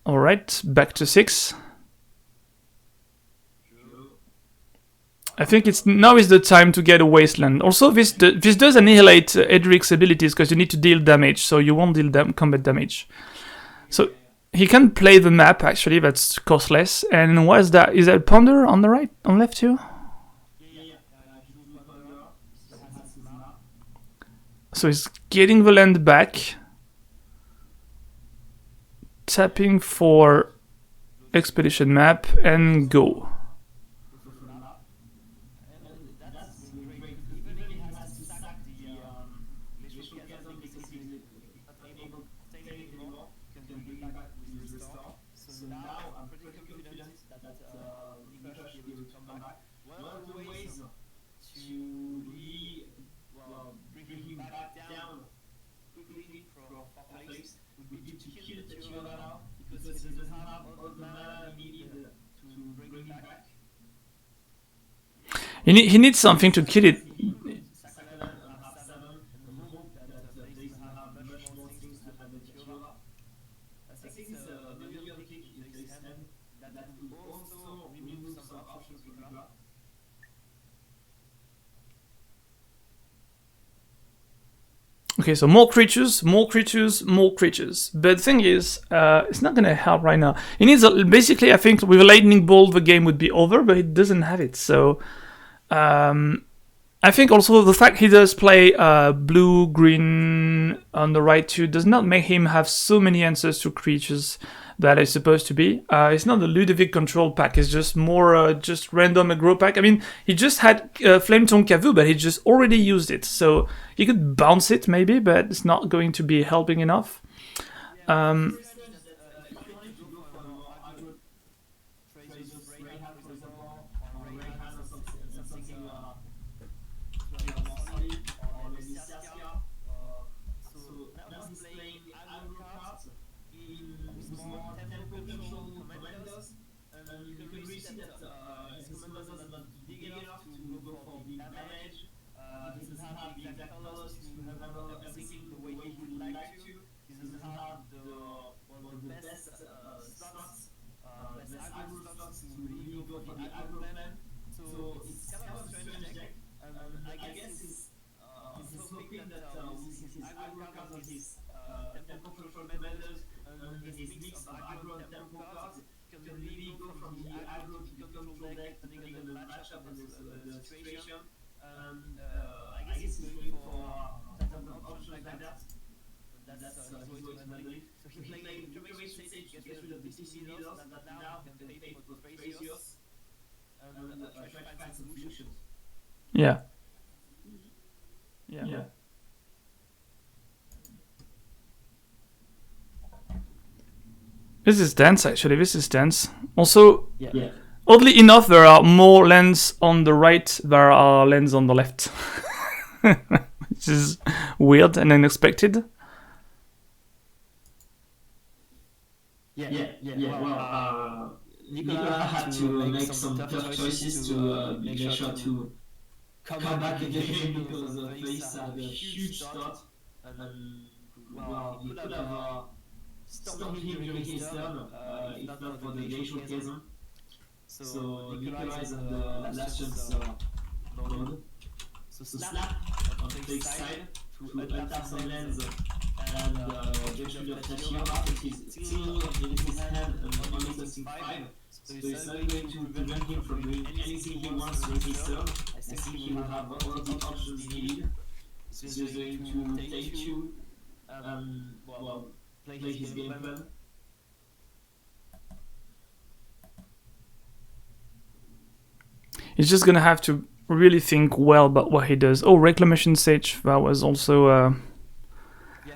All right, back to 6. I think now is the time to get a wasteland. Also, this does annihilate Edric's abilities because you need to deal damage, so you won't deal combat damage. So he can play the map actually. That's costless. And what is that? Is that Ponder on the right, on left too? So he's getting the land back, tapping for expedition map, and go. He needs something to kill it. Okay, so more creatures, more creatures, more creatures. But the thing is, it's not gonna help right now. He needs basically, I think, with a lightning bolt, the game would be over, but he doesn't have it. So, I think also the fact he does play blue, green on the right too does not make him have so many answers to creatures that is supposed to be. It's not the Ludovic control pack, it's just more just random aggro pack. I mean, he just had Flame Tongue Kavu, but he just already used it. So he could bounce it maybe, but it's not going to be helping enough. Yeah. This is dense, actually. This is dense. Also, oddly enough, there are more lands on the right than there are lands on the left. Which is weird and unexpected. Well, Nicola had to make some tough choices to make sure to come back in the game because the place had a huge start, and well, he could have stopped him during his turn if not for the glacial chasm. So Nicola is on the last chance mode. So slap on Fake's side to untap some lands and get rid of Tachira, but he's still in his hand and only costing 5. So it's not going to prevent him from doing anything he wants during his turn. I think he will have all of the options needed. So he's going to take 2 well, play his game plan. He's just gonna have to really think well about what he does. Oh, Reclamation Sage, that was also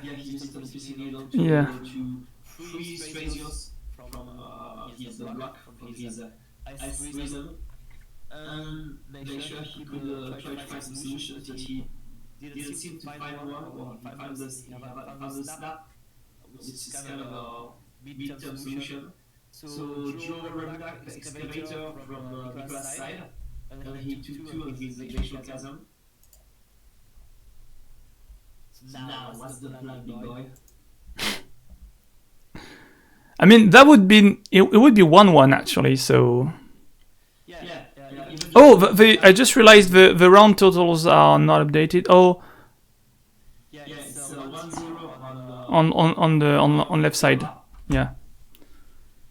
He used some specific needle yeah. to freeze Strazios from his block, from his ice prison, and make sure he could try to find some solutions, but he didn't seem to find one. Well, he found the snap, which is kind of a mid-term solution. So Joe ran back the excavator from Nicolas' side, and he took 2 of his glacial chasm. So now, what's the plan, big boy? I mean, that would be it would be 1-1 actually. So oh, I just realized the round totals are not updated. Oh, it's 1-0 on left side. Yeah.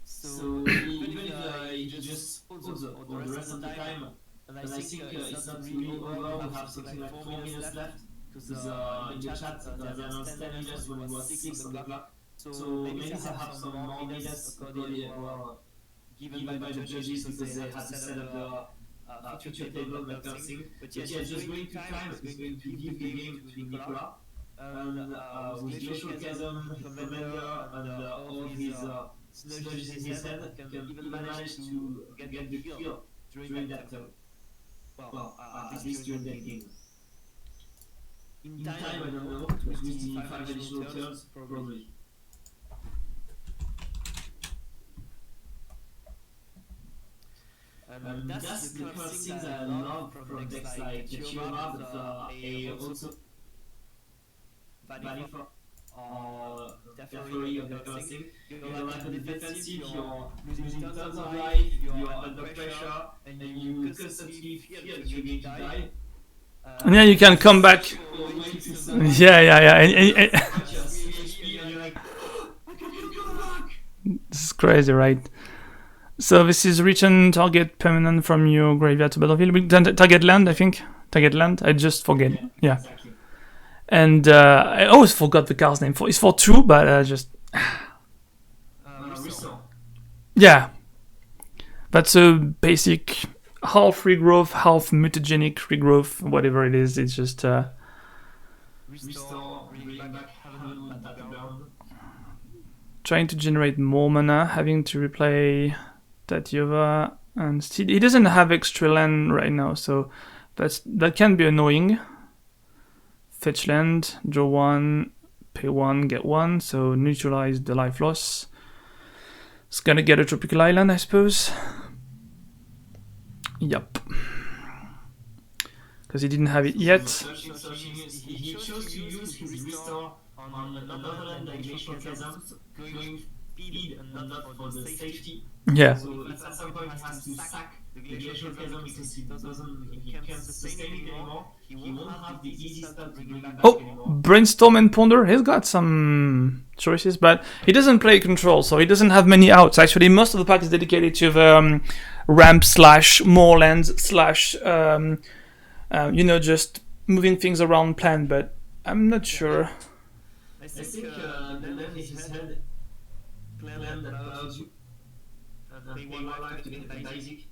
So even if he just holds all the rest of the time, and I think it's not really over. We have something like 4 minutes left because in the chat they announced 10 minutes when it was 6 on the clock. So maybe they have some more minutes given by the judges because they had to set up the future table, that kind of thing. But yeah, just going to time is going to give the game to Nicolas. And with Glacial Chasm, his commander, and all his synergies in his head, he can even manage to get the kill during that, at least during that game. In time, I don't know, but with the 5 additional turns, probably. And that's the kind of things I love from decks like the Chioma, but I also value for Deferry or that kind of thing. You're like on the defensive, you're losing tons of life, you're under pressure, and you constantly fear that you're going to die. And yeah, you can come back. Yeah. And you're like, I can come back! This is crazy, right? So this is return target permanent from your graveyard to battlefield. Target land, I think. Target land. I just forget. Yeah. Exactly. And I always forgot the card's name. It's for 2, but just yeah. That's a basic half regrowth, half mutagenic regrowth, whatever it is. It's just Restore, bring back Heaven, battleground. Trying to generate more mana, having to replay Tatiova, and he doesn't have extra land right now, so that can be annoying. Fetch land, draw 1, pay 1, get 1, so neutralize the life loss. It's gonna get a tropical island, I suppose. Yup. Because he didn't have it yet. He chose to use his restore on another land like Glacial Chasm, going speed and not for the safety. Yeah. So if at some point he has to sack the Glacial Chasm because he can't sustain it anymore, he won't have the easy stuff to bring it back anymore. Brainstorm and Ponder, he's got some choices, but he doesn't play control, so he doesn't have many outs. Actually, most of the pack is dedicated to the ramp / more lands / just moving things around plan, but I'm not sure. I think the land is his head, land that allows you and pay 1 life to get the basic.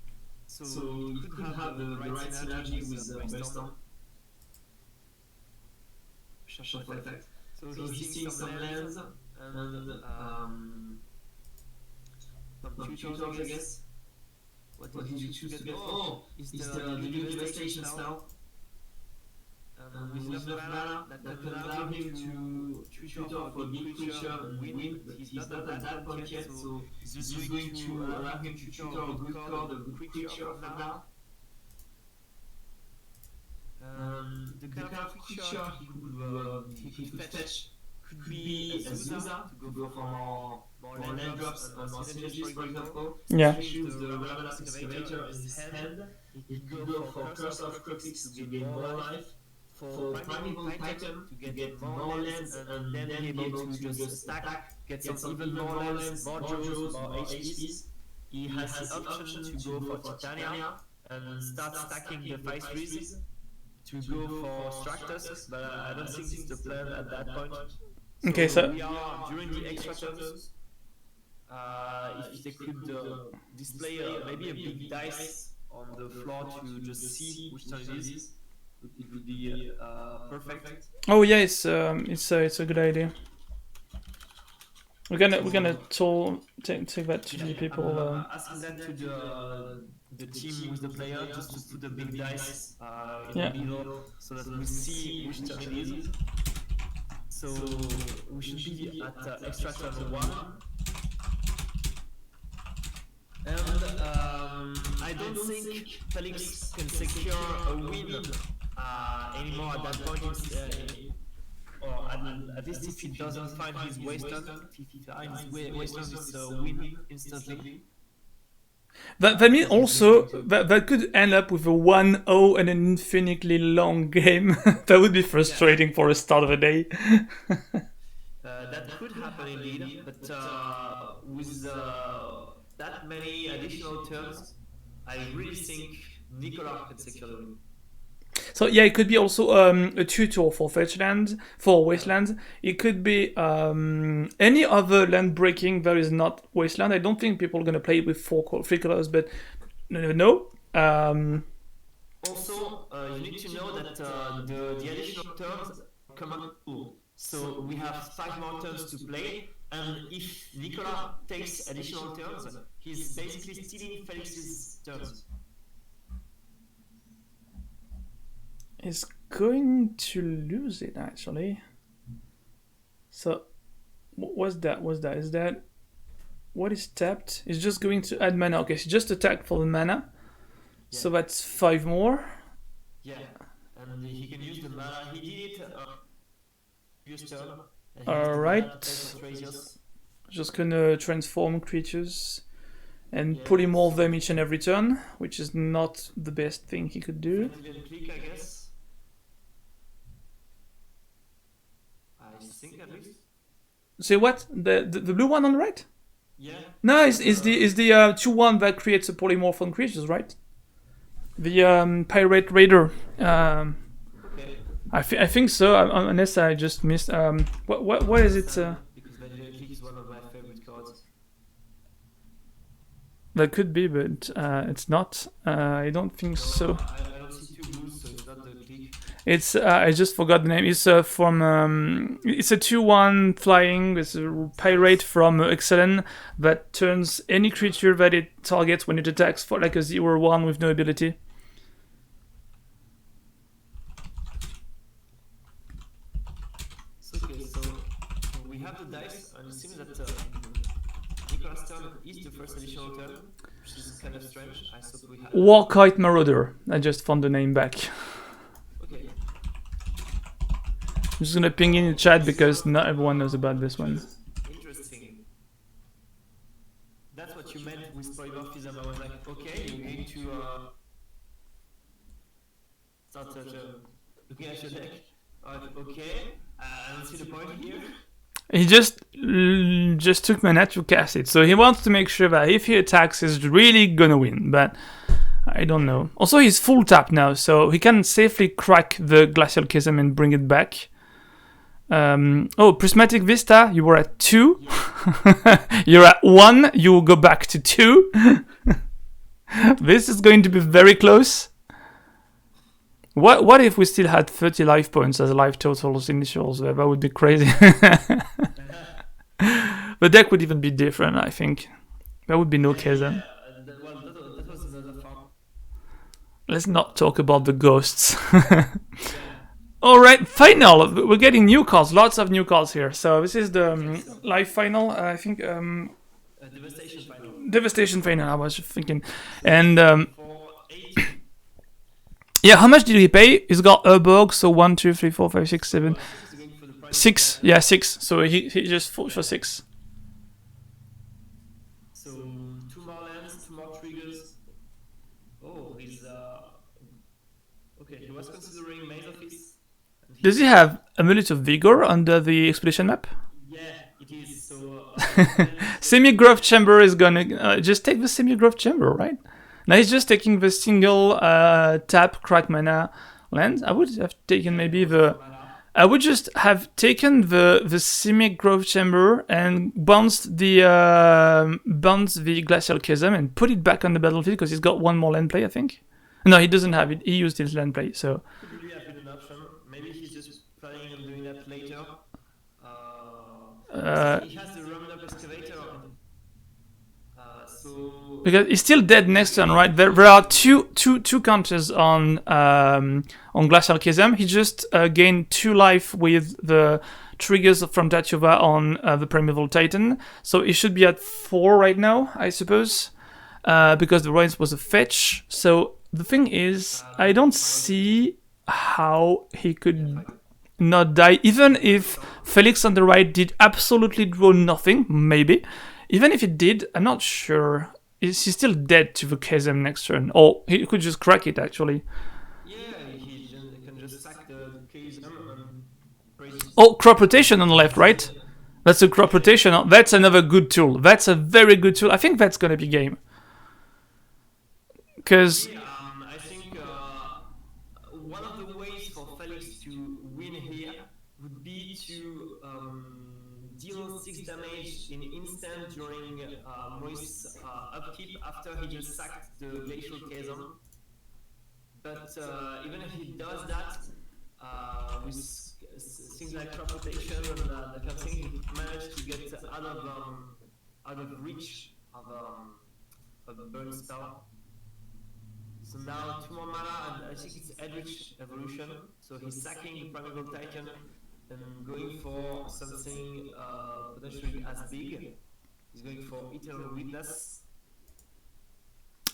So you could have the right synergy with Brainstorm. Shuffle effect. So he's seeing some lands and some tutors, I guess. What did you choose to get? Oh, it's the new devastation spell. With enough mana that can allow him to tutor for a big creature and win, but he's not at that point yet, so this is going to allow him to tutor a good card, a good creature for now. The kind of creature he could fetch could be a Zuza to go for more land drops and more synergies, for example. Yeah. Especially with the Ravenous Excavator in his hand, he could go for Curse of Cruxix to gain more life. For Primeval Titan to get more lands and then be able to just attack, get some even more lands, more draws, more HPs. He has the option to go for Titania and start stacking the 5/3s to go for Stratus, but I don't think it's the plan at that point. Okay, so we are during the extra turns. If they could display maybe a big dice on the floor to just see which turn it is, it would be perfect. oh yeah, it's a good idea. We're gonna take that to the people. Asking that to the team with the player just to put the big dice in Yeah. the middle so that we see which turn it is. So we should be at extra turn 1. And I don't think Felix can secure a win anymore at that point. or at least if he doesn't find his wasteland, if he finds wasteland, it's a win instantly. That means This is also looking that could end up with a 1-0 and an infinitely long game. That would be frustrating for a start of a day. that could happen indeed, but with that many additional turns, I really think Nicolas can secure the win. So yeah, it could be also a tutor for fetchland, for wasteland. It could be any other land breaking that is not wasteland. I don't think people are gonna play with three colors, but no. Also, you need to know that the additional turns come on full. So we have 5 more turns to play, and if Nicolas takes additional turns, he's basically stealing Felix's turns. Is going to lose it actually. So what's that? Is that what is tapped? It's just going to add mana. Okay, so just attack for the mana. Yeah. So that's 5 more. Yeah, and he can use the mana. He did it previous turn. Alright. Just gonna transform creatures and pull him all of them each and every turn, which is not the best thing he could do. Click, I guess. I think at least. Say what? The blue one on the right? Yeah. No, it's the 2-1 that creates a polymorph on creatures, right? The Pirate Raider. Okay. I think so. Unless I just missed. What is it? Because Click is one of my favorite cards. That could be, but it's not. I don't think so. I don't see 2 blues, so it's not the Click. It's I just forgot the name. It's from it's a 2-1 flying with a pirate from Excellent that turns any creature that it targets when it attacks for like a 0-1 with no ability. Okay, so we have the dice, and it seems that Nicolas' turn is the first additional turn, which is kind of strange. I thought we had Warkite Marauder. I just found the name back. Okay. I'm just gonna ping in the chat because not everyone knows about this one. Interesting. That's what you meant with polymorphism. I was like, okay, you're going to start looking at your deck. Okay, I don't see the point here. He just took mana to cast it, so he wants to make sure that if he attacks, he's really gonna win. But I don't know. Also, he's full tap now, so he can safely crack the Glacial Chasm and bring it back. Oh, Prismatic Vista, you were at 2. You're at 1. You will go back to 2. This is going to be very close. What if we still had 30 life points as life totals initials? That would be crazy. The deck would even be different, I think. There would be no Chasm. That was another fun. Let's not talk about the ghosts. Alright, final! We're getting new cards, lots of new cards here. So this is the live final, I think. Devastation final. Devastation final, I was thinking. And For 8. yeah, how much did he pay? He's got Urborg, so 1, 2, 3, 4, 5, 6, 7. 6, yeah, 6. So he just fought for 6. So 2 more lands, 2 more triggers. Oh, he's okay, he was considering Maze Office. Does he have Amulet of Vigor under the Expedition map? Yeah, it is. So Semi-Growth Chamber is gonna just take the Semi-Growth Chamber, right? Now he's just taking the single tap crack mana land. I would have taken maybe I would just have taken the Semi-Growth Chamber and bounced the Glacial Chasm and put it back on the battlefield because he's got 1 more land play, I think. No, he doesn't have it. He used his land play, so. could really have been an option. Maybe he's just planning on doing that later. He has the Round Up Excavator. So Because he's still dead next turn, right? There are two counters on Glacial Chasm. He just gained 2 life with the triggers from Tatuva on the Primeval Titan. So he should be at 4 right now, I suppose. Because the Rise was a fetch. So the thing is, I don't see how he could not die, even if Felix on the right did absolutely draw nothing, maybe. Even if it did, I'm not sure. Is he still dead to the chasm next turn? Or he could just crack it, actually. Yeah, he can just sack the chasm and crazy. Oh, crop rotation on the left, right? That's a crop rotation. That's another good tool. That's a very good tool. I think that's gonna be game. Because... I think one of the ways for Felix to win here would be to deal 6 damage in instant during Moist's upkeep after he just sacked the Glacial Chasm. But even if he does that, with things like crop rotation and that kind of thing, he managed to get out of reach of a burn spell. So now 2 more mana, and I think it's Eldritch Evolution. So he's sacking the Primeval Titan and going for something potentially as big. He's going for Eternal Witness.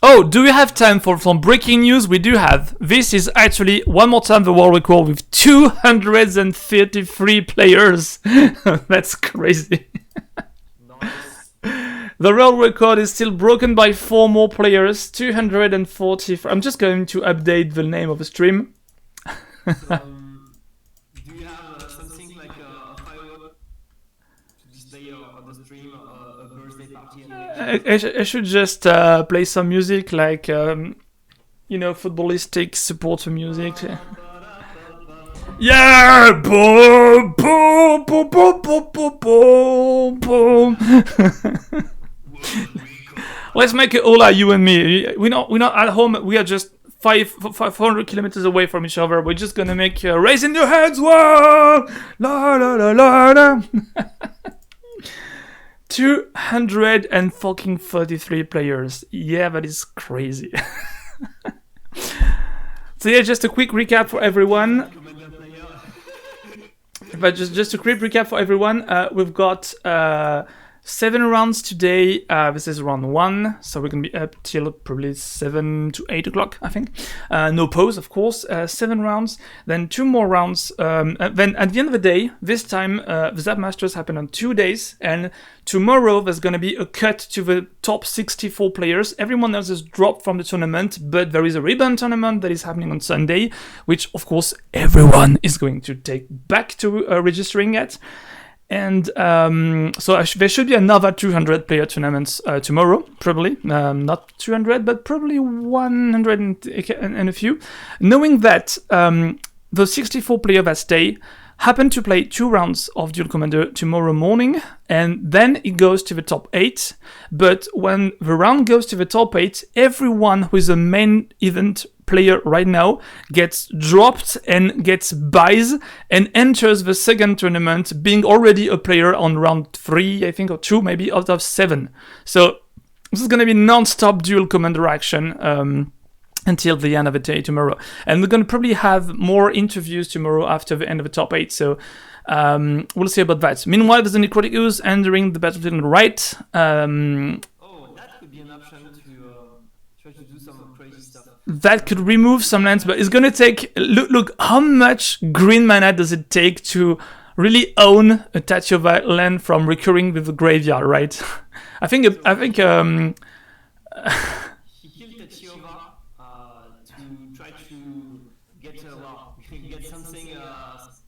Oh, do we have time for some breaking news? We do have. This is actually, one more time, the world record with 233 players. That's crazy. Nice. The world record is still broken by 4 more players, 240. I'm just going to update the name of the stream. So, do you have something like a firework to display on the stream, a birthday party? I should just play some music like, footballistic supporter music. Yeah! Boom! Boom! Boom! Boom! Boom! Boom! Boom! Let's make it all you and me. We're not at home. We are just 500 kilometers away from each other. We're just gonna make raising your hands. Whoa! La la la la la. 233 players. Yeah, that is crazy. So yeah, just a quick recap for everyone. But just a quick recap for everyone. We've got 7 rounds today. This is round 1, so we're gonna be up till probably 7 to 8 o'clock, I think. No pause, of course. 7 rounds, then 2 more rounds. Then at the end of the day, this time the ZAP Masters happen on 2 days, and tomorrow there's gonna be a cut to the top 64 players. Everyone else is dropped from the tournament, but there is a ribbon tournament that is happening on Sunday, which of course everyone is going to take back to registering at. And so there should be another 200 player tournaments tomorrow, probably. Not 200, but probably 100 and a few. Knowing that the 64 player that stay happen to play 2 rounds of Duel Commander tomorrow morning, and then it goes to the top 8. But when the round goes to the top 8, everyone who is a main event player right now gets dropped and gets buys and enters the second tournament being already a player on round 3, I think, or 2 maybe, out of 7. So this is going to be non-stop Duel Commander action until the end of the day tomorrow. And we're going to probably have more interviews tomorrow after the end of the top 8, so we'll see about that. Meanwhile, there's a Necrotic Ooze entering the battlefield on the right. Oh, that could be an option to try to do some crazy stuff. That could remove some lands, but it's gonna take... Look, how much green mana does it take to really own a Tatiova land from recurring with the graveyard, right? I think He killed Tatiova to try to get something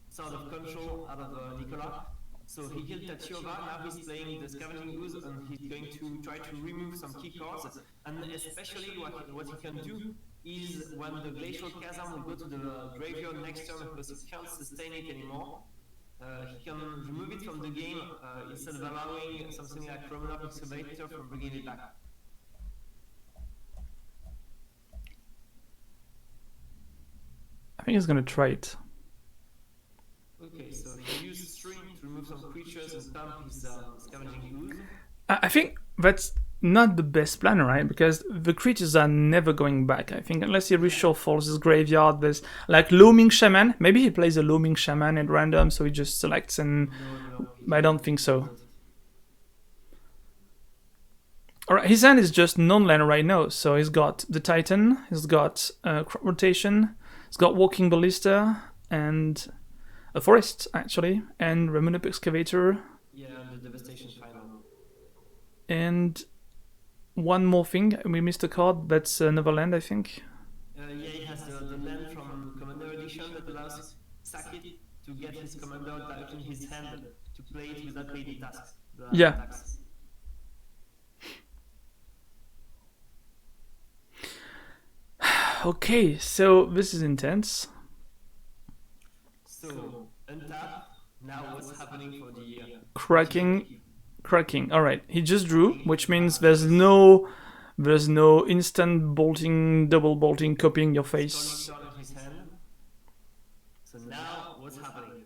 sort of control out of Nicola. So he killed Tatiova, now he's playing the Scavenging Ooze, and he's going to try to remove some key cards. And especially what he can do is when the Glacial Chasm will go to the graveyard next turn because he can't sustain it anymore, he can remove it from the game instead of allowing something like Promenade Excavator from bringing it back. I think he's gonna try it. Okay, so he used string to remove some creatures and spam his Scavenging Ooze. I think that's not the best plan, right? Because the creatures are never going back, I think, unless he reshuffles his graveyard. There's like Loaming Shaman. Maybe he plays a Loaming Shaman at random, so he just selects and... No, I don't think so. Alright, his hand is just non-land right now, so he's got the Titan, he's got Crop Rotation, he's got Walking Ballista, and a forest actually, and Remnant of Excavator, Yeah, the Devastation final. and one more thing. We missed a card. That's another land, I think. Yeah, he has the land from Commander Edition that allows Sakit to get his commander directly in his hand to play it without paying the tax. Yeah. Tax. Okay, so this is intense. So, untap. Now what's happening for the... Cracking. All right, he just drew, which means there's no instant bolting, double bolting, copying your face. Turn in his hand. So now what's happening?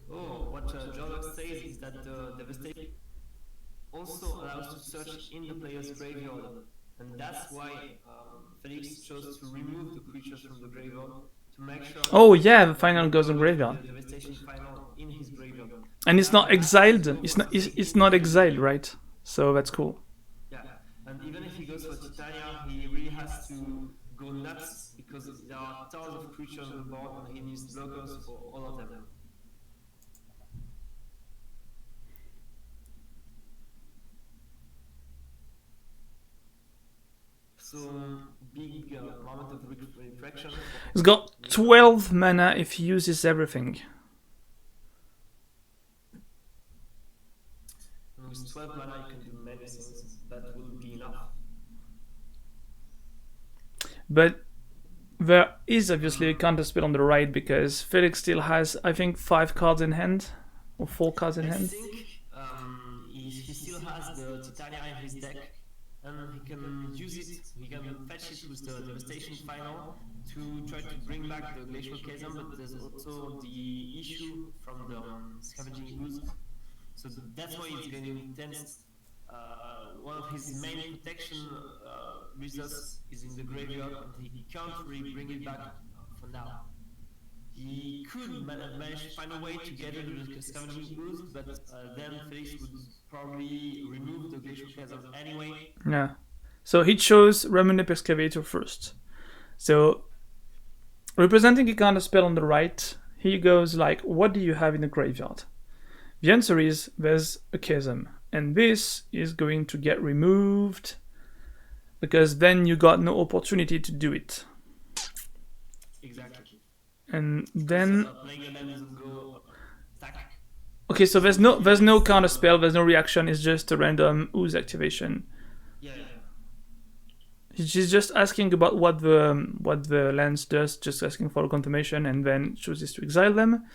Oh, what Jordox says is that the Devastation also allows to search in the player's graveyard, and that's why Felix chose to remove the creatures from the graveyard to make sure. Oh yeah, the final goes on graveyard. The Devastation final in his graveyard. And it's not exiled. It's not exiled, right? So that's cool. Yeah, and even if he goes for Titania, he really has to go nuts because there are tons of creatures on the board and he needs blockers for all of them. So, big moment of reflection. He's got 12 mana if he uses everything. And with 12 mana you can do many things, that wouldn't be enough. But there is obviously a counter spell on the right because Felix still has, I think, 5 cards in hand or 4 cards in I hand. think he still has the Titania in his deck, and he can use it, he can fetch it with the Devastation final to try to bring back the Glacial Chasm, but there's also the issue from the Scavenging Ooze. So that's why it's getting intense. One of his main protection results is in the graveyard, and he can't really bring it back for now. He could manage to find a way to get rid of the Scavenging Ooze, but then Felix would probably remove the Glacial Chasm anyway. Yeah. So he chose Remnant of Excavator first. So representing a counter spell on the right, he goes like, what do you have in the graveyard? The answer is there's a chasm, and this is going to get removed because then you got no opportunity to do it. Exactly. And then Playing a land doesn't go stack. okay, so there's no counter spell, there's no reaction, it's just a random ooze activation. Yeah. She's just asking about what the lens does, just asking for a confirmation, and then chooses to exile them.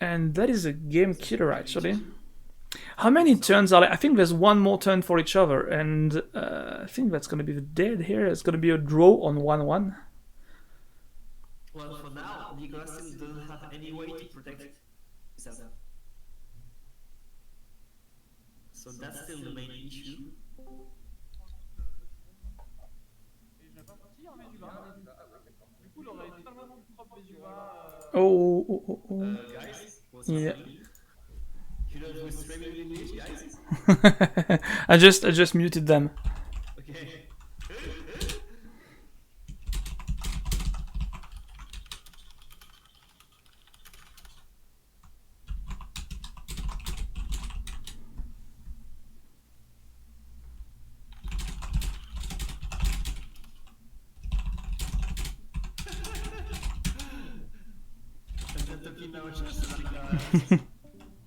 And that is a game killer, actually. How many turns are there? I think there's one more turn for each other, and I think that's going to be the dead here. It's going to be a draw on 1-1. Well, for now, Nicolas still doesn't have any way to protect himself. So that's still the main issue. Oh. Guys, what's Yeah. happening? You know who's streaming in English, guys? I just muted them. Okay.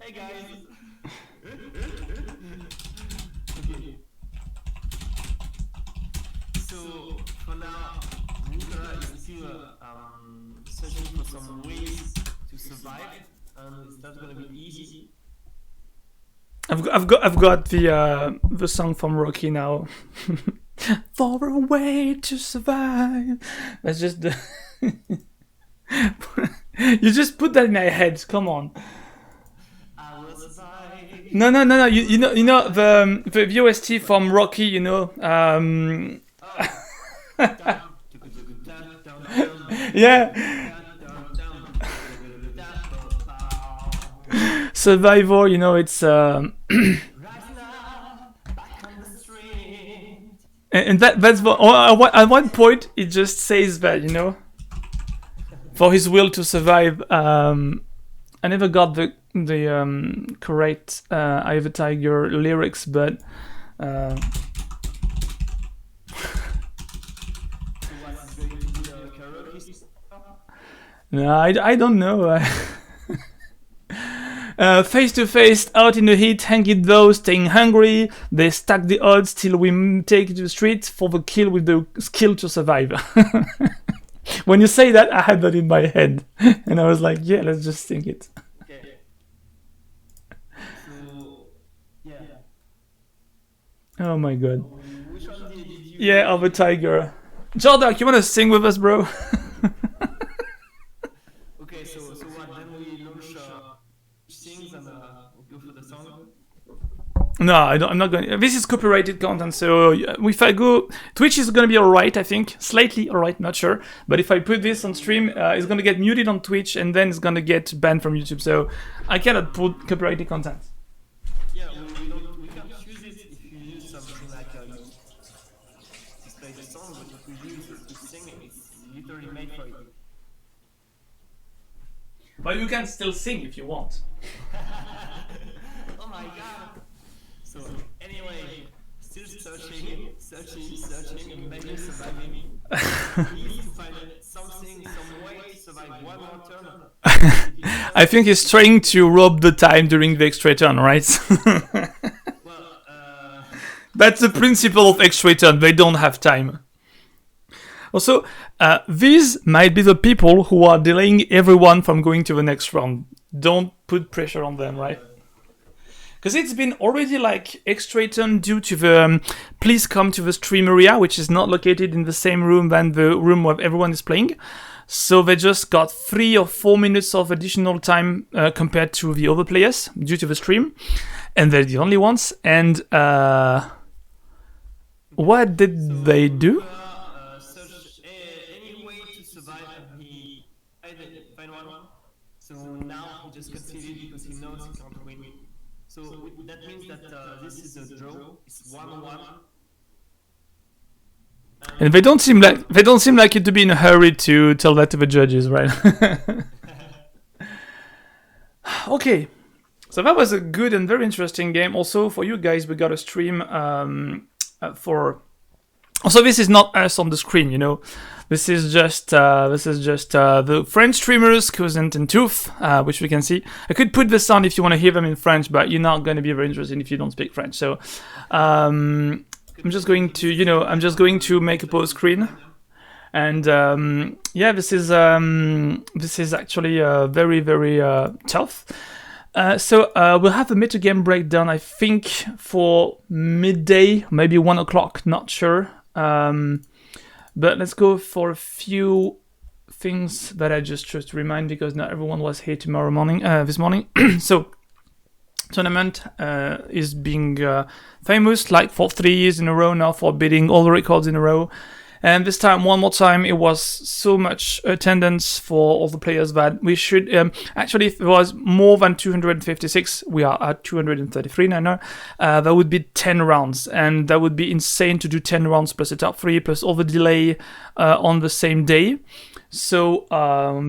Hey guys! Okay. So, for now, Nicola is still searching for some ways to survive, and it's not gonna be easy. I've got the song from Rocky now. For a way to survive. That's just the. You just put that in my head. Come on. I will survive. No. You know the OST from Rocky. You know. Yeah. Survivor. You know it's. And that's what at one point it just says that, you know. for his will to survive. I never got the correct Eye of the Tiger lyrics, but no, I don't know. Face to face, out in the heat, hanging though, staying hungry. They stack the odds till we take to the street for the kill with the skill to survive. When you say that, I had that in my head, and I was like, yeah, let's just sing it. Okay. So, yeah. Oh my god. Which one did you... Yeah, of a tiger. Jordak, you wanna sing with us, bro? Okay, so what? Then we launch things and we'll go for the song. No, I'm not going. This is copyrighted content, so if I go, Twitch is gonna be alright, I think, slightly alright, not sure. But if I put this on stream, it's gonna get muted on Twitch, and then it's gonna get banned from YouTube. So I cannot put copyrighted content. Yeah, we can choose it if you use something like just play the song, but if we use it to sing it, it's literally made for it. But you can still sing if you want. Oh my god! So anyway, still searching, and maybe surviving. Please to find something, some way to survive one more turn. I think he's trying to rob the time during the extra turn, right? Well, That's the principle of extra turn. They don't have time. Also, these might be the people who are delaying everyone from going to the next round. Don't put pressure on them, right? Because it's been already like extra turn due to the please come to the stream area, which is not located in the same room than the room where everyone is playing. So they just got 3 or 4 minutes of additional time compared to the other players due to the stream. And they're the only ones. And what did they do? Search any way to survive, and he find one. So now he just conceded because he knows he can't win. So that means that this is a draw. It's 1-1. And they don't seem like it to be in a hurry to tell that to the judges, right? Okay, so that was a good and very interesting game. Also for you guys, we got a stream for. Also, this is not us on the screen, you know. This is just the French streamers, Cousins and Tooth, which we can see. I could put this on if you want to hear them in French, but you're not going to be very interested if you don't speak French. So I'm just going to make a pause screen, and yeah, this is actually very tough. So we'll have a meta game breakdown, I think, for midday, maybe 1 o'clock, not sure. But let's go for a few things that I just remind, because not everyone was here this morning. So tournament is being famous, like for 3 years in a row now, for beating all the records in a row. And this time, one more time, it was so much attendance for all the players that we should... actually, if it was more than 256, we are at 233 now, that would be 10 rounds. And that would be insane to do 10 rounds plus the top 3, plus all the delay on the same day. So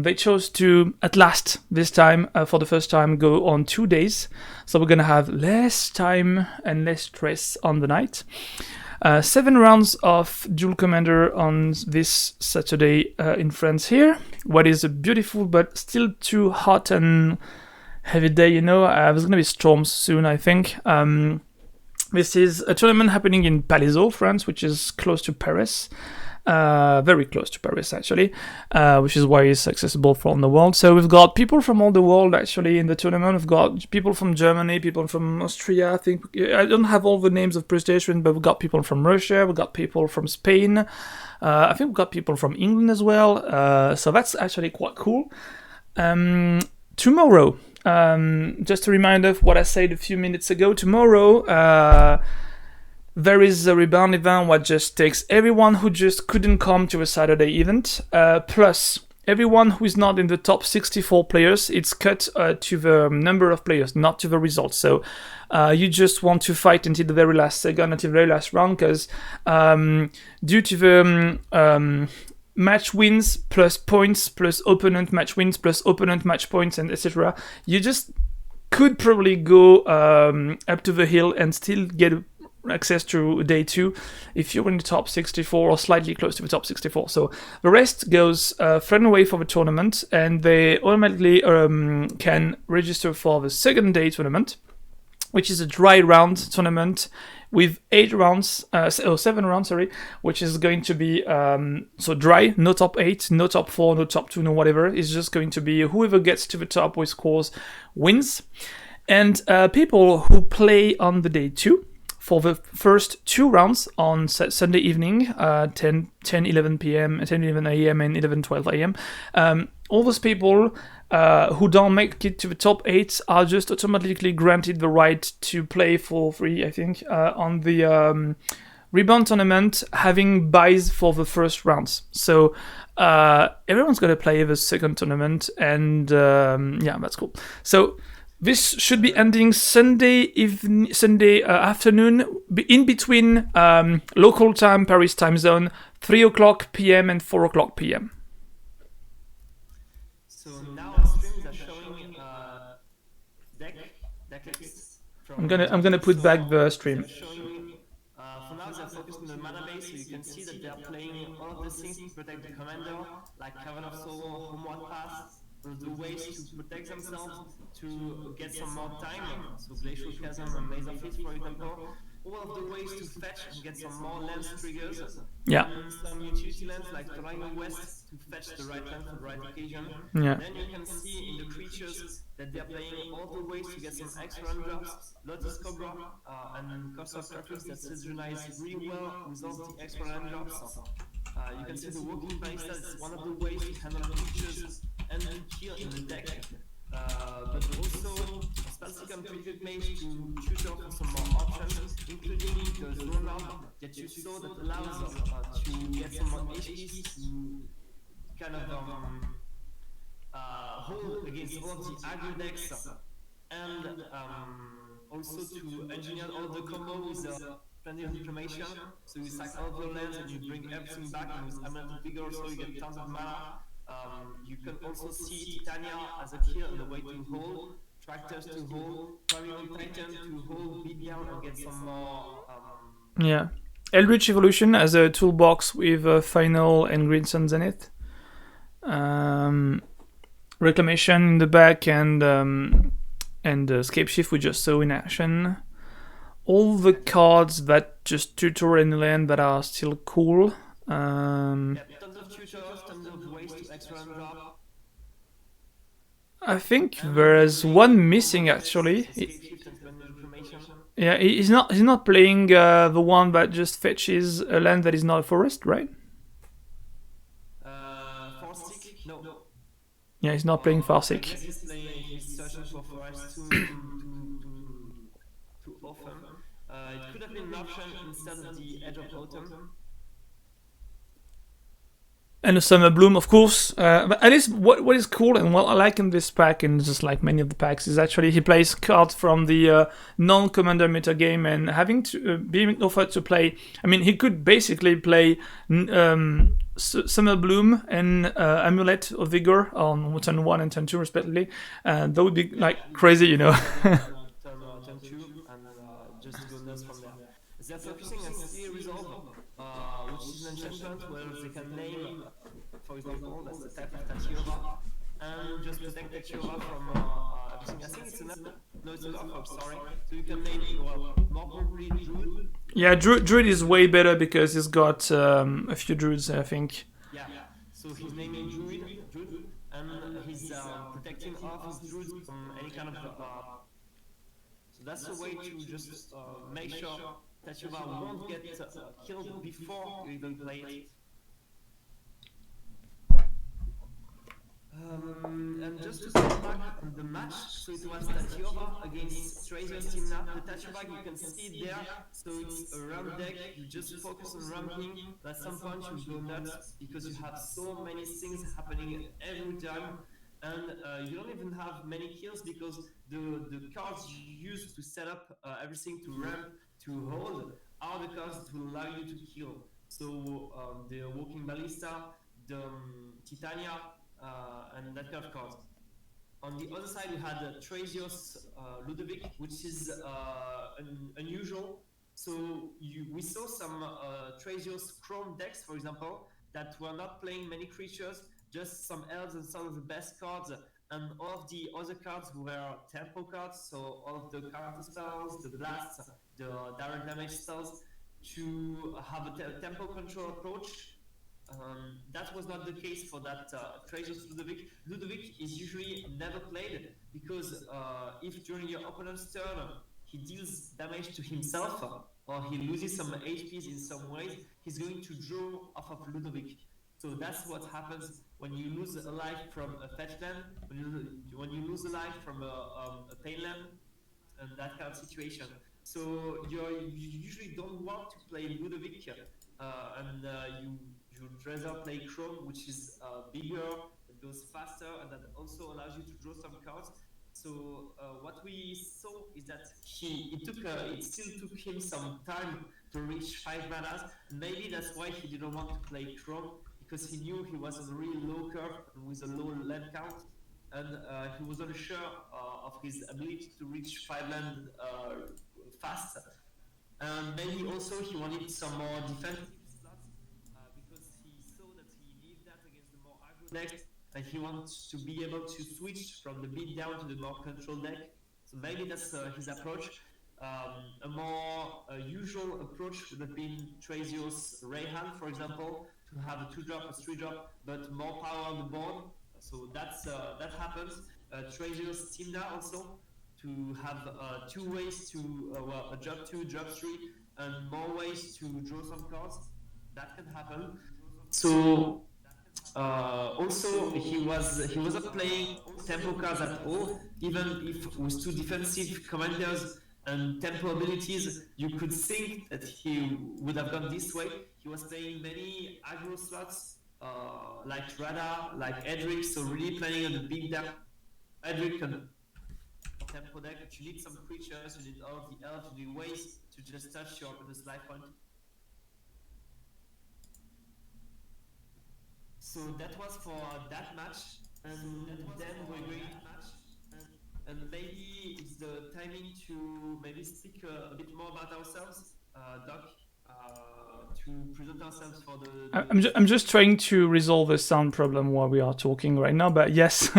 they chose to, at last, this time, for the first time, go on 2 days. So we're going to have less time and less stress on the night. 7 rounds of Dual Commander on this Saturday in France here. What is a beautiful but still too hot and heavy day, you know. There's going to be storms soon, I think. This is a tournament happening in Palaiseau, France, which is close to Paris. Very close to Paris, actually, which is why it's accessible from the world. So we've got people from all the world, actually, in the tournament. We've got people from Germany, people from Austria. I think I don't have all the names of PlayStation, but we've got people from Russia. We've got people from Spain. I think we've got people from England as well. So that's actually quite cool. Tomorrow, just a reminder of what I said a few minutes ago. Tomorrow, there is a rebound event what just takes everyone who just couldn't come to a Saturday event, plus everyone who is not in the top 64 players. It's cut to the number of players, not to the results. So you just want to fight until the very last second, until the very last round, because due to the match wins plus points plus opponent match wins plus opponent match points and etc. You just could probably go up to the hill and still get access to day 2 if you're in the top 64 or slightly close to the top 64. So the rest goes far away for the tournament, and they automatically can register for the second day tournament, which is a dry round tournament with 7 rounds, sorry, which is going to be so dry, no top 8, no top 4, no top 2, no whatever. It's just going to be whoever gets to the top with scores wins. And people who play on the day 2 for the first 2 rounds on Sunday evening, 10, 11 p.m., 10, 11 a.m. and 11, 12 a.m., all those people who don't make it to the top 8 are just automatically granted the right to play for free, I think, on the Rebound tournament, having buys for the first rounds. So everyone's going to play the second tournament, and yeah, that's cool. So this should be ending Sunday afternoon, in between local time, Paris time zone, 3 o'clock p.m. and 4 o'clock p.m. So now our streams are showing deck lists. I'm gonna put back the stream. Showing, for now they're focused on the mana base, so you can see that they're playing all of the things to protect the commander, like Cavern of Soul, Homeward Pass, the ways to protect themselves, to get some more time, so Glacial Chasm and Maze of Fleet, for example. All of the ways to fetch and get some more lands triggers. Yeah. And some utility lands like Torino West to fetch the right land for the right occasion. Yeah. Then you can see in the creatures that they're playing all the ways to get some extra land drops, Lotus Cobra and Curse of Turtles that synergize really well with all the extra land drops. You can see the Walking Ballista is one of the ways to handle creatures and kill in the deck. But also Spellseeker and Critical Mage to tutor for some more options, including the Zone Lord that you saw that allows to get some more HPs to kind of hold against all of the aggro decks, and also to engineer all of the combo with Splendid Inflammation, so you sack all of your lands and you bring everything back, and with Amulet of Vigor so you get tons of mana. You can also see Titania as a kill on the way to hold, Tractors to hold, Primary Titan to hold, beat down and get some more... Yeah. Eldritch Evolution as a toolbox with Final and Green Sun Zenith. Reclamation in the back, and Scapeshift we just saw in action. All the cards that just tutor any land that are still cool. yeah, tons of tutors, tons of ways to extra land drop. I think there's one missing actually. Yeah, he's not playing the one that just fetches a land that is not a forest, right? Farseek? No. Yeah, he's not playing Farseek. He's searching for forests to offer. It could have been an option instead of the Edge of Autumn. And a Summer Bloom, of course. But at least what is cool and what I like in this pack, and just like many of the packs, is actually he plays cards from the non-commander metagame, and having to being offered to play. I mean, he could basically play Summer Bloom and Amulet of Vigor on turn 1 and turn 2 respectively. That would be like crazy, you know. Turn 2 and just go nuts from there. They're focusing on Steely Resolve, which is an enchantment where they can name, for example, that's the type of Tatiora, and just protect Tatiora from everything. I think it's enough. No, it's enough, sorry. So you can name, well, more probably Druid. Yeah, Druid is way better because he's got a few Druids, I think. Yeah, so he's naming Druid, and he's protecting all his Druids from any kind of... so that's a way to just make sure that you won't get killed before you even play it. And just to come back on the match, so it was Tatiora against Trazer's team now. The Tatiora you can see it there, so it's a ramp deck, you just focus on ramping, but at some point you go nuts because you have so many things happening every time. And you don't even have many kills because the cards you use to set up everything to ramp, to hold, are the cards that will allow you to kill. So the Walking Ballista, the Titania, and that kind of cards. On the other side, we had Trazios Ludovic, which is unusual. So we saw some Trazios Chrome decks, for example, that were not playing many creatures, just some elves and some of the best cards, and all of the other cards were tempo cards, so all of the counter spells, the blasts, the direct damage spells, to have a tempo control approach. That was not the case for that Trazios Ludovic. Ludovic is usually never played because if during your opponent's turn he deals damage to himself or he loses some HPs in some ways, he's going to draw off of Ludovic. So that's what happens when you lose a life from a fetch land, when you lose a life from a pain land, and that kind of situation. So you usually don't want to play Ludovic, and you'd rather play Chrome, which is bigger, that goes faster, and that also allows you to draw some cards. So what we saw is that it still took him some time to reach 5 manas. Maybe that's why he didn't want to play Chrome, because he knew he was on a really low curve with a low land count, and he wasn't sure of his ability to reach 5 land fast. And maybe also he wanted some more defensive slots because he saw that he needed that against the more aggro decks, and he wants to be able to switch from the beat down to the more control deck. So maybe that's his approach. A more usual approach would have been Trazios Rayhan, for example, to have a 2-drop, a 3-drop, but more power on the board. So that happens. Trazios Timna also, to have 2 ways to a drop 2, drop 3, and more ways to draw some cards. That can happen. So also he wasn't playing tempo cards at all. Even if with 2 defensive commanders and tempo abilities, you could think that he would have gone this way. He was playing many aggro slots, like Rada, like Edric, so really playing on the big down. Edric and tempo deck, you need some creatures, you need all of the elves, you need ways to just touch your opponent's life point. So that was for that match, and then we're going and maybe it's the timing to maybe speak a bit more about ourselves, Doc, to present ourselves for the I'm just trying to resolve a sound problem while we are talking right now, but yes.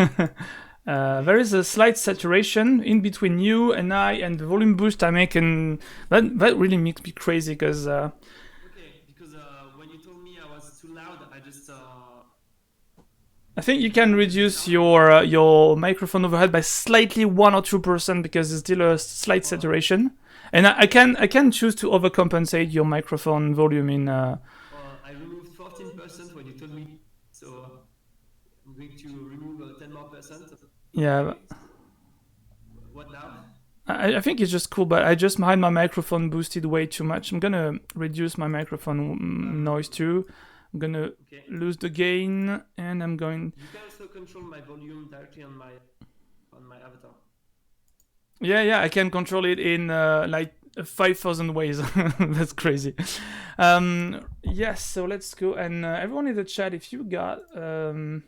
There is a slight saturation in between you and I, and the volume boost I make, and that really makes me crazy because okay, because when you told me I was too loud, I just I think you can reduce your microphone overhead by slightly 1 or 2% because there's still a slight saturation, and I can choose to overcompensate your microphone volume in. I removed 14% when you told me, so I'm going to remove 10 more percent. Yeah. What now? I think it's just cool, but I just had my microphone boosted way too much. I'm gonna reduce my microphone noise too. I'm gonna lose the gain, and I'm going. You can also control my volume directly on my avatar. Yeah, I can control it in like 5,000 ways. That's crazy. Yes, so let's go. And everyone in the chat, if you got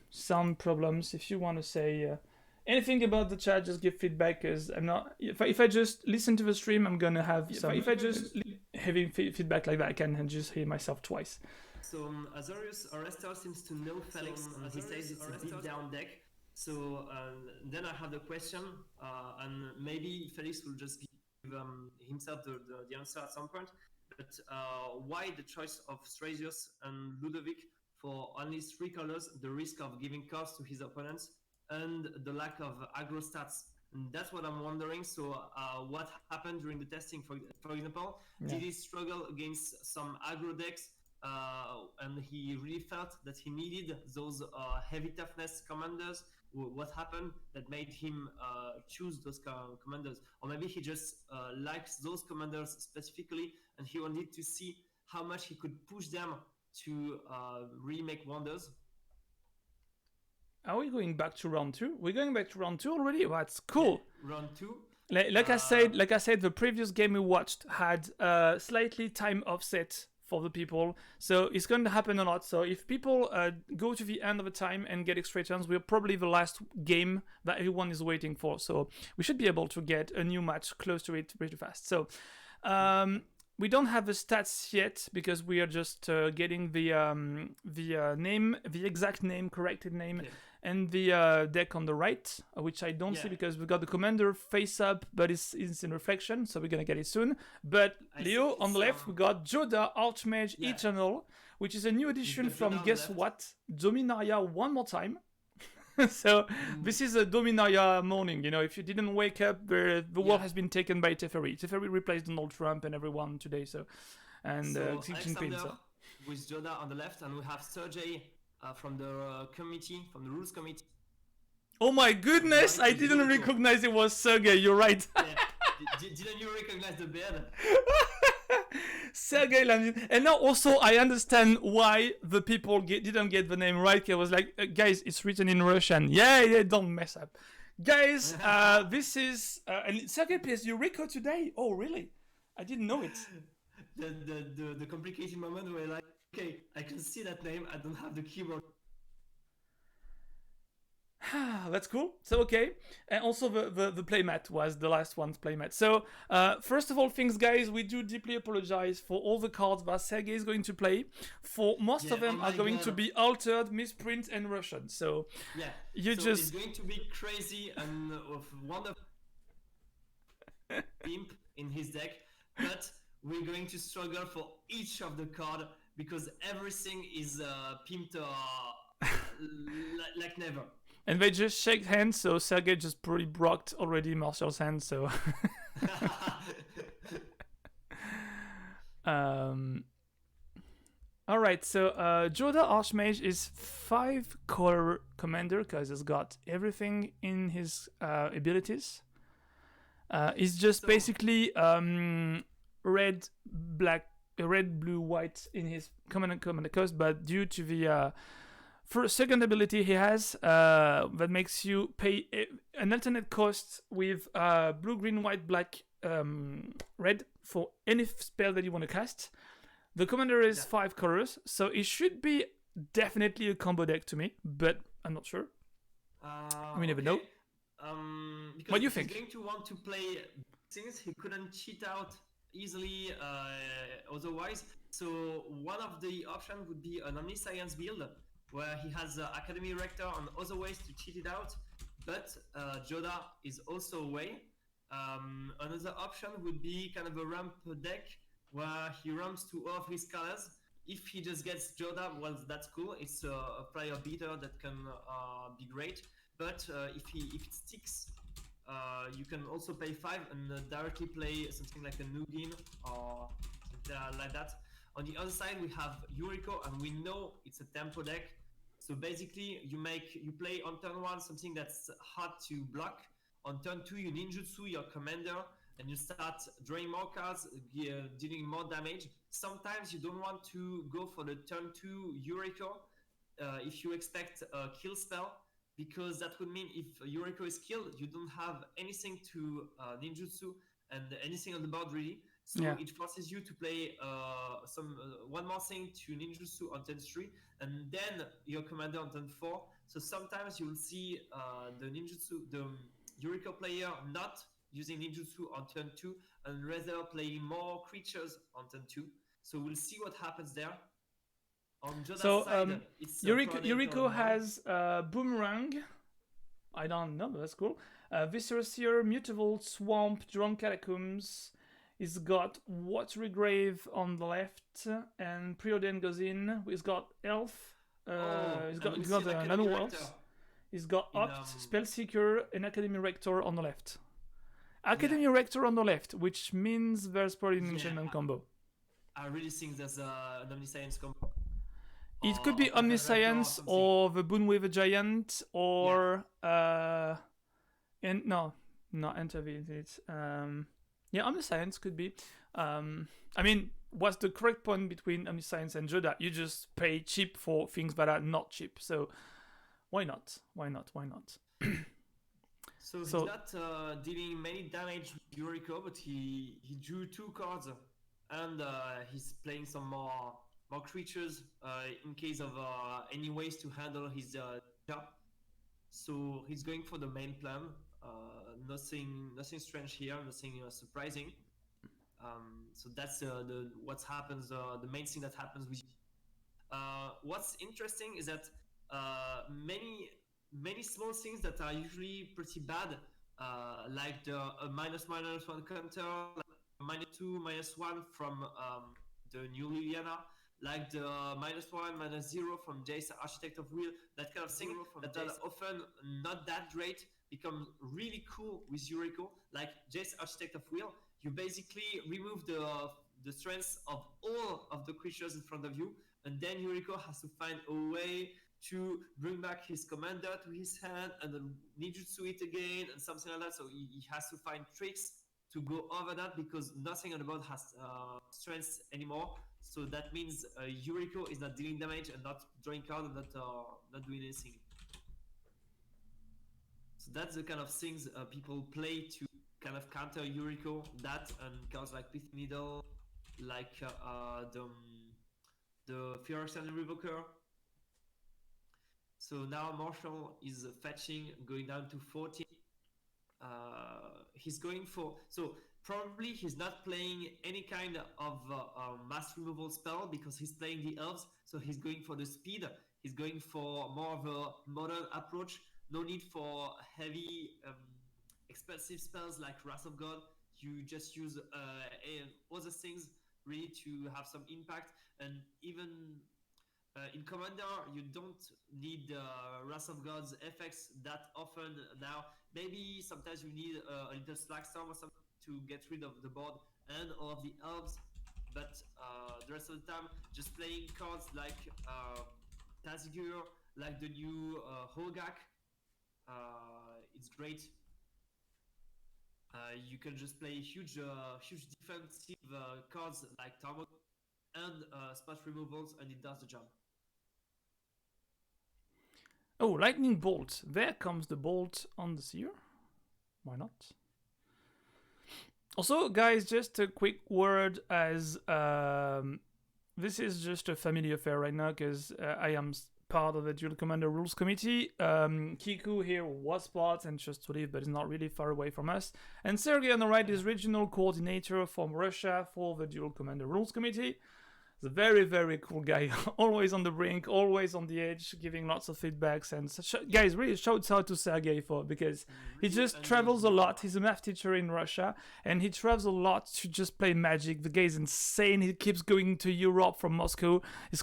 sound problems, if you want to say anything about the chat, just give feedback. Because I'm not. If I just listen to the stream, I'm gonna have some. If I just having feedback like that, I can just hear myself twice. So Azorius Orestor seems to know Felix, and he says it's a beat down deck. So then I have the question, and maybe Felix will just give himself the answer at some point. But why the choice of Trazios and Ludovic for only 3 colors, the risk of giving cards to his opponents, and the lack of aggro stats? And that's what I'm wondering. So what happened during the testing, for example? Yeah. Did he struggle against some aggro decks? And he really felt that he needed those heavy toughness commanders. What happened that made him choose those commanders? Or maybe he just likes those commanders specifically, and he wanted to see how much he could push them to really make wonders. Are we going back to round 2? We're going back to round 2 already? Well, that's cool. Yeah, round 2. Like I said, the previous game we watched had slightly time offset for the people. So it's going to happen a lot. So if people go to the end of the time and get extra turns, we're probably the last game that everyone is waiting for. So we should be able to get a new match close to it pretty fast. So we don't have the stats yet because we are just getting the name, the exact name, corrected name, and the deck on the right, which I don't see because we got the commander face up, but it's in reflection, so we're gonna get it soon. But Leo, on the left, we got Joda, Archmage, Eternal, which is a new addition from, guess what? Dominaria one more time. So this is a Dominaria morning. You know, if you didn't wake up, the world has been taken by Teferi. Teferi replaced Donald Trump and everyone today. So Xi Jinping. So with Joda on the left, and we have Sergey from the committee, from the rules committee. Oh my goodness! I didn't recognize it was Sergey. You're right. Didn't you recognize the beard? Sergey Landin. And now also I understand why the people didn't get the name right. I was like, guys, it's written in Russian. Yeah, don't mess up. Guys, this is... and Sergey plays Yuriko today. Oh, really? I didn't know it. The complicated moment where like, okay, I can see that name, I don't have the keyboard. That's cool. So okay, and also the playmat was the last one's playmat. So first of all, things, guys, we do deeply apologize for all the cards that Sergey is going to play. For most of them are going to be altered, misprint, and Russian. So it's going to be crazy and wonderful pimp in his deck, but we're going to struggle for each of the card because everything is pimped like never. And they just shake hands, so Sergey just pretty brocked already Martial's hand, so... Alright, so Joda Archmage is 5-color commander, because he's got everything in his abilities. He's just basically red, blue, white in his commander cost, but due to the... For a second ability he has that makes you pay an alternate cost with blue, green, white, black, red for any spell that you want to cast. The commander is 5 colors, so it should be definitely a combo deck to me, but I'm not sure. We never know. Because what do you think? He's going to want to play things he couldn't cheat out easily otherwise. So one of the options would be an Omniscience build, where he has Academy Rector and other ways to cheat it out, but Joda is also a way. Another option would be kind of a ramp deck, where he ramps to all of his colors. If he just gets Joda, well, that's cool. It's a player beater that can be great. But if it sticks, you can also pay 5 and directly play something like a Nugin or something like that. On the other side, we have Yuriko, and we know it's a tempo deck. So basically, you play on turn 1 something that's hard to block. On turn 2, you ninjutsu your commander, and you start drawing more cards, dealing more damage. Sometimes you don't want to go for the turn 2 Yuriko if you expect a kill spell, because that would mean if Yuriko is killed, you don't have anything to ninjutsu and anything on the board really. So it forces you to play one more thing to ninjutsu on turn 3, and then your commander on turn 4. So sometimes you will see the Yuriko player not using ninjutsu on turn 2 and rather playing more creatures on turn 2. So we'll see what happens there. On Joda's side, it's Yuriko has Boomerang. I don't know, but that's cool. Viscera Seer, Mutavault, Swamp, Drunk Catacombs. He's got Watery Grave on the left, and Preordain goes in. He's got Elf. He's got another Worlds. He's got Opt, Spellseeker, and Academy Rector on the left. Academy Rector on the left, which means there's probably an enchantment combo. I really think there's an Omniscience combo. It could be Omniscience or the Boon with a Giant or Intervene. Omniscience could be. I mean, what's the correct point between Omniscience and Joda? You just pay cheap for things that are not cheap. So why not? So he's not dealing many damage with Yuriko, but he drew 2 cards and he's playing some more creatures in case of any ways to handle his job. So he's going for the main plan. Nothing strange here. Nothing surprising. So that's the what happens. The main thing that happens with. What's interesting is that many small things that are usually pretty bad, like the -1 counter, like -2, -1 from the new Liliana, like the -1, -0 from Jace, Architect of Will, that kind of thing that are often not that great become really cool with Yuriko. Like Jace, Architect of Will, you basically remove the strengths of all of the creatures in front of you, and then Yuriko has to find a way to bring back his commander to his hand and then ninjutsu it again and something like that. So he has to find tricks to go over that because nothing on the board has strengths anymore. So that means Yuriko is not dealing damage and not drawing card and not doing anything. So that's the kind of things people play to kind of counter Yuriko. That and cards like Pith Needle, like the Fear and Revoker. So now Marshall is fetching, going down to 14. He's going for, so probably he's not playing any kind of mass removal spell because he's playing the elves, so he's going for the speed. He's going for more of a modern approach. No need for heavy expensive spells like Wrath of God. You just use other things really to have some impact. And even in Commander, you don't need Wrath of God's effects that often now. Maybe sometimes you need a little Slackstorm or something to get rid of the board and all of the elves, but the rest of the time, just playing cards like Tazgur, like the new Hogak, it's great. You can just play huge defensive cards like Tarmod and spot removals, and it does the job. Oh, lightning bolt. There comes the bolt on the seer. Why not? Also, guys, just a quick word as this is just a family affair right now because I am part of the Dual Commander Rules Committee. Kiku here was part and just to leave, but is not really far away from us. And Sergey on the right is regional coordinator from Russia for the Dual Commander Rules Committee. He's a very, very cool guy, always on the brink, always on the edge, giving lots of feedbacks. And such, guys, really shouts out to Sergey because he just travels a lot. He's a math teacher in Russia, and he travels a lot to just play Magic. The guy is insane. He keeps going to Europe from Moscow. He's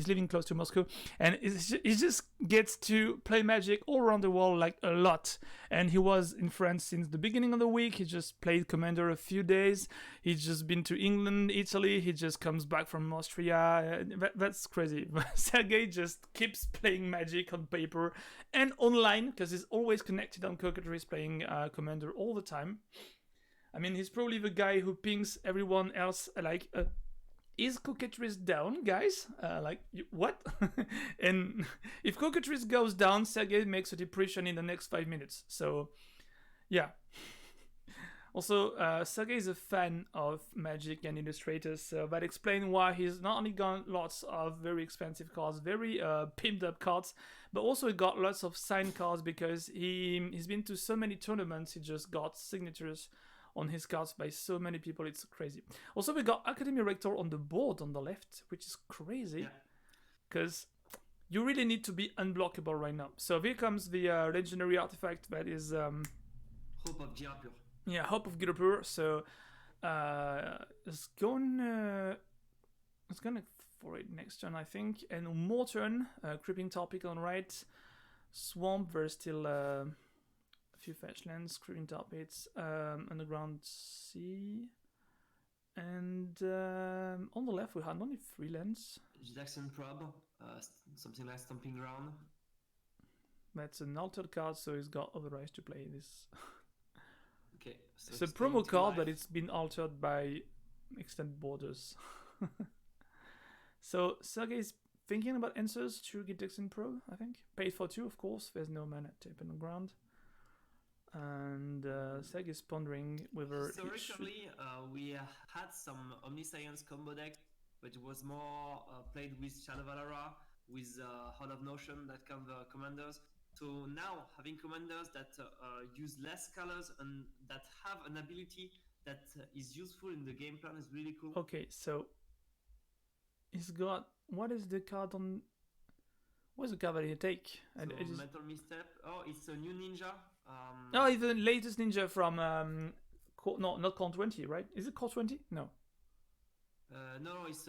living close to Moscow, and he just gets to play Magic all around the world, like a lot. And he was in France since the beginning of the week. He just played Commander a few days. He's just been to England, Italy. He just comes back from Austria. That's crazy. Sergey just keeps playing Magic on paper and online because he's always connected on Cockatrice playing Commander all the time. I mean, he's probably the guy who pings everyone else like, is Cockatrice down, guys? What? And if Cockatrice goes down, Sergey makes a depression in the next 5 minutes. So, yeah. Also, Sergey is a fan of Magic and Illustrators, so that explains why he's not only got lots of very expensive cards, very pimped up cards, but also he got lots of signed cards because he's been to so many tournaments, he just got signatures on his cards by so many people, it's crazy. Also, we got Academy Rector on the board on the left, which is crazy, because you really need to be unblockable right now. So here comes the legendary artifact that is... Hope of Girapur. Yeah, Hope of Girapur. So it's going for it next turn, I think. And more turn, Creeping Topic on right. Swamp, there's still a few fetch lands, Creeping Topics, Underground Sea. And on the left we had only 3 lands. Jackson Probe, something like Stomping Ground. That's an altered card, so he's got authorized to play this. Okay, so it's a promo card, but it's been altered by extended borders. So Sergey's thinking about answers to get Dixon Pro, I think. Paid for 2, of course. There's no mana tape on the ground. And Seg is pondering whether Historically, we had some Omniscience combo decks, but it was more played with Shadow Valara, with Heart of Notion, that kind of commanders. So now, having commanders that use less colors and that have an ability that is useful in the game plan is really cool. Okay, so he's got, what is the card on? What's the card that you take? So Mental Misstep. Oh, it's a new ninja. Oh, it's the latest ninja from no, not Core 20, right? Is it Core 20? No. No, it's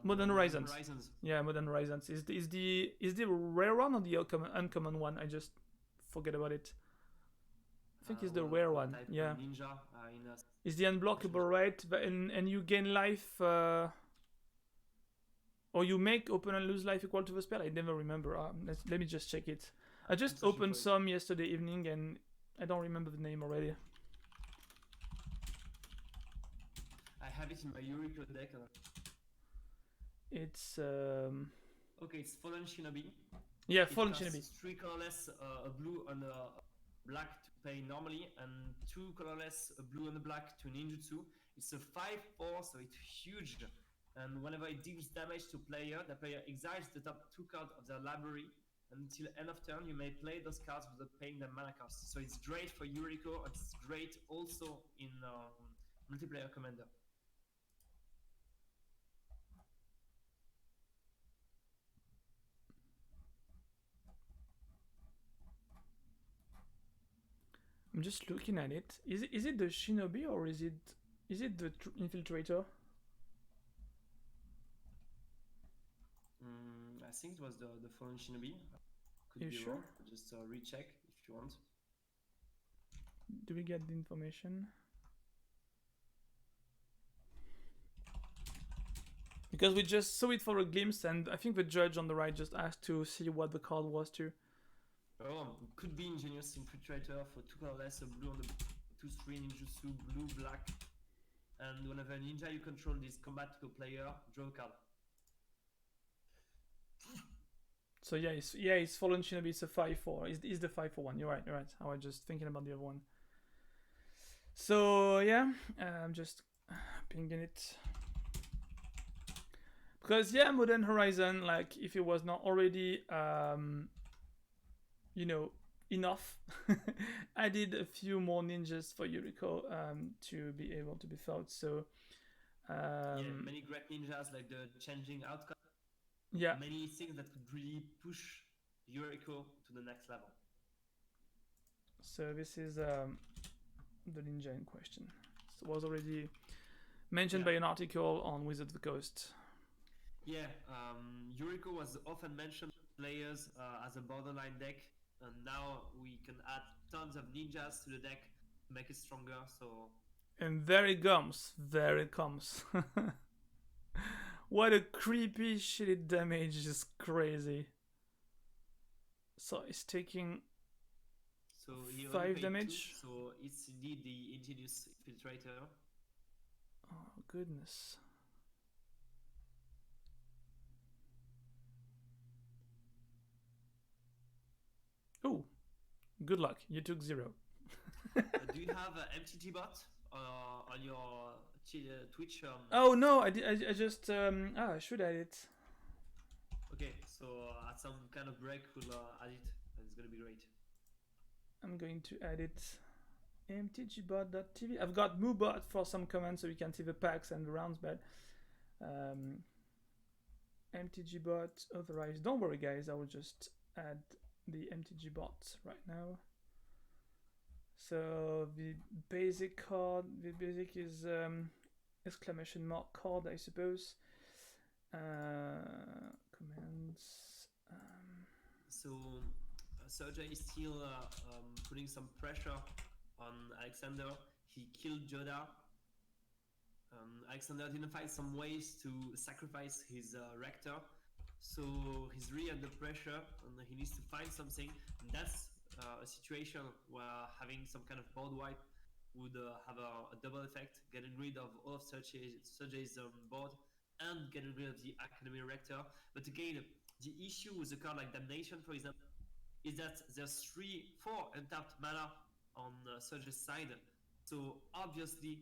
Modern Horizons. Yeah, Modern Horizons. Is the rare one or the uncommon one? I just forget about it. I think it's the rare one. Yeah. Ninja. Is the unblockable, right? And you gain life. Or you make open and lose life equal to the spell. I never remember. Let me just check it. I just opened some yesterday evening and I don't remember the name already. I have it in my Yuriko deck. It's okay, it's Fallen Shinobi. Yeah, Fallen Shinobi. 3 colorless, a blue and a black to play normally, and 2 colorless, a blue and a black to ninjutsu. It's a 5/4, so it's huge. And whenever it deals damage to player, the player exiles the top 2 cards of their library. Until end of turn, you may play those cards without paying them mana cost. So it's great for Yuriko, and it's great also in multiplayer commander. I'm just looking at it. Is it the Shinobi or is it the Infiltrator? I think it was the Fallen Shinobi. Could you be sure? Wrong. Just recheck if you want. Do we get the information? Because we just saw it for a glimpse, and I think the judge on the right just asked to see what the card was too. Oh, could be Ingenious Infiltrator for 2 colorless, a blue on the 2/3 ninjutsu, blue, black. And whenever a ninja you control this combat to a player, draw a card. So yeah, it's Fallen Shinobi. It's a 5/4. It's the 5/4 one. You're right. I was just thinking about the other one. So yeah, I'm just pinging it. Because yeah, Modern Horizon, like if it was not already, enough, I did a few more ninjas for Yuriko to be able to be fought. So many great ninjas like the changing outcome. Yeah, many things that could really push Yuriko to the next level. So this is the ninja in question. It was already mentioned by an article on Wizard of the Coast. Yeah, Yuriko was often mentioned players as a borderline deck, and now we can add tons of ninjas to the deck to make it stronger. So, and there it comes. What a creepy shitty damage, is crazy. So it's taking 5 damage. 2, so it's indeed the Ingenious Infiltrator. Oh goodness. Oh, good luck. You took 0. Do you have an MTG bot on your Twitch? Oh no, I just I should add it. Okay, so at some kind of break we'll add it, and it's gonna be great. I'm going to add it. mtgbot.tv. I've got MooBot for some comments so we can see the packs and the rounds, but mtgbot authorized. Don't worry guys, I will just add the mtgbot right now. So the basic card, the basic is exclamation mark card, I suppose. Commands. So Sergey is still putting some pressure on Alexander. He killed Joda. Alexander didn't find some ways to sacrifice his Rector, so he's really under pressure and he needs to find something. And that's a situation where having some kind of board wipe would have a double effect, getting rid of all of Sergey's board and getting rid of the Academy Rector. But again, the issue with a card like Damnation, for example, is that there's 4 untapped mana on Surge's side. So obviously,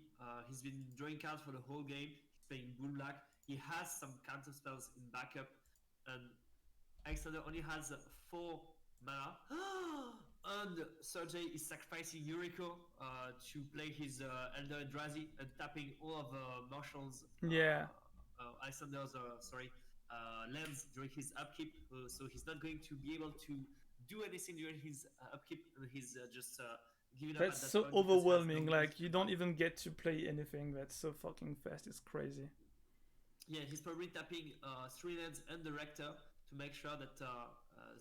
he's been drawing cards for the whole game. He's playing blue black. He has some counter spells in backup, and Alexander only has 4 mana. And Sergey is sacrificing Yuriko to play his Elder Eldrazi and tapping all of Marshall's Yeah. Alexander's lands during his upkeep. So he's not going to be able to do anything during his upkeep. And he's just giving up at That's that so point because he has overwhelming. no Like you don't mana. even get to play anything. That's so fucking fast. It's crazy. Yeah, he's probably tapping 3 lands and the Rector to make sure that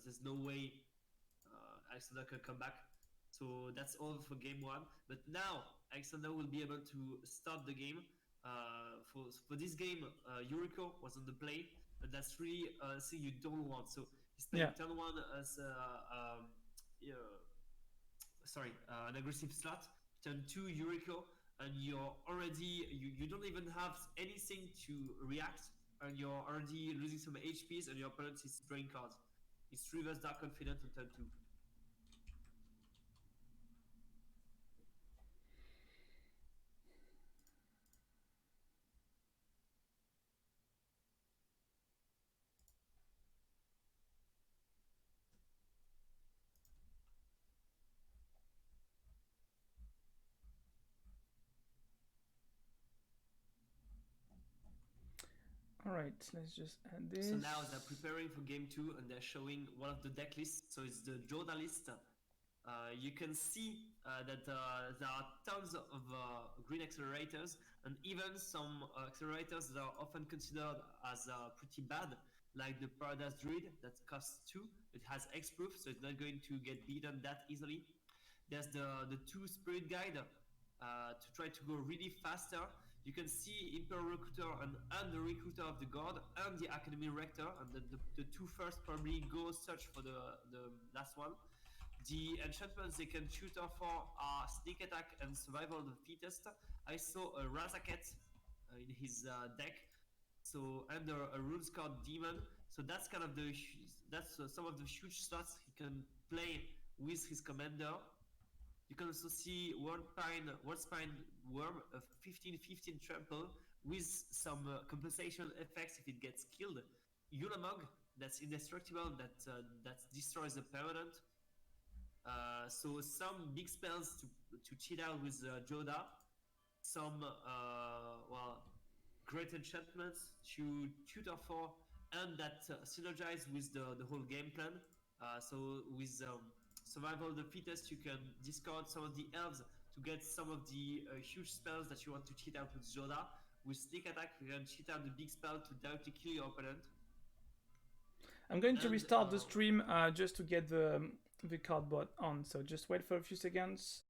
there's no way Alexander can come back. So that's all for game 1. But now Alexander will be able to start the game. For this game, Yuriko was on the play, and that's really a thing you don't want. So he's playing turn 1 as an aggressive slot, turn 2 Yuriko, and you're already you don't even have anything to react, and you're already losing some HPs, and your opponent is drawing cards. It's reverse Dark Confident on turn 2. All right, let's just add this. So now they're preparing for game 2, and they're showing one of the deck lists. So it's the Joda list. You can see that there are tons of green accelerators, and even some accelerators that are often considered as pretty bad, like the Paradise Druid that costs 2. It has X-proof, so it's not going to get beaten that easily. There's the 2 Spirit Guide to try to go really faster. You can see Imperial Recruiter and the Recruiter of the God and the Academy Rector, and the 2 first probably go search for the last one. The enchantments they can shoot off for are Sneak Attack and Survival of the Fittest. I saw a Razaket in his deck, so and a Runes Card Demon. So that's kind of some of the huge slots he can play with his commander. You can also see Worldspine Worm, a 15/15 trample with some compensation effects if it gets killed. Ulamog, that's indestructible, that destroys the permanent. So some big spells to cheat out with Joda, some great enchantments to tutor for, and that synergize with the whole game plan. So with Survival of the Fittest, you can discard some of the elves to get some of the huge spells that you want to cheat out with Joda. With Sneak Attack, you can cheat out the big spell to directly kill your opponent. I'm going to restart the stream just to get the cardboard on, so just wait for a few seconds.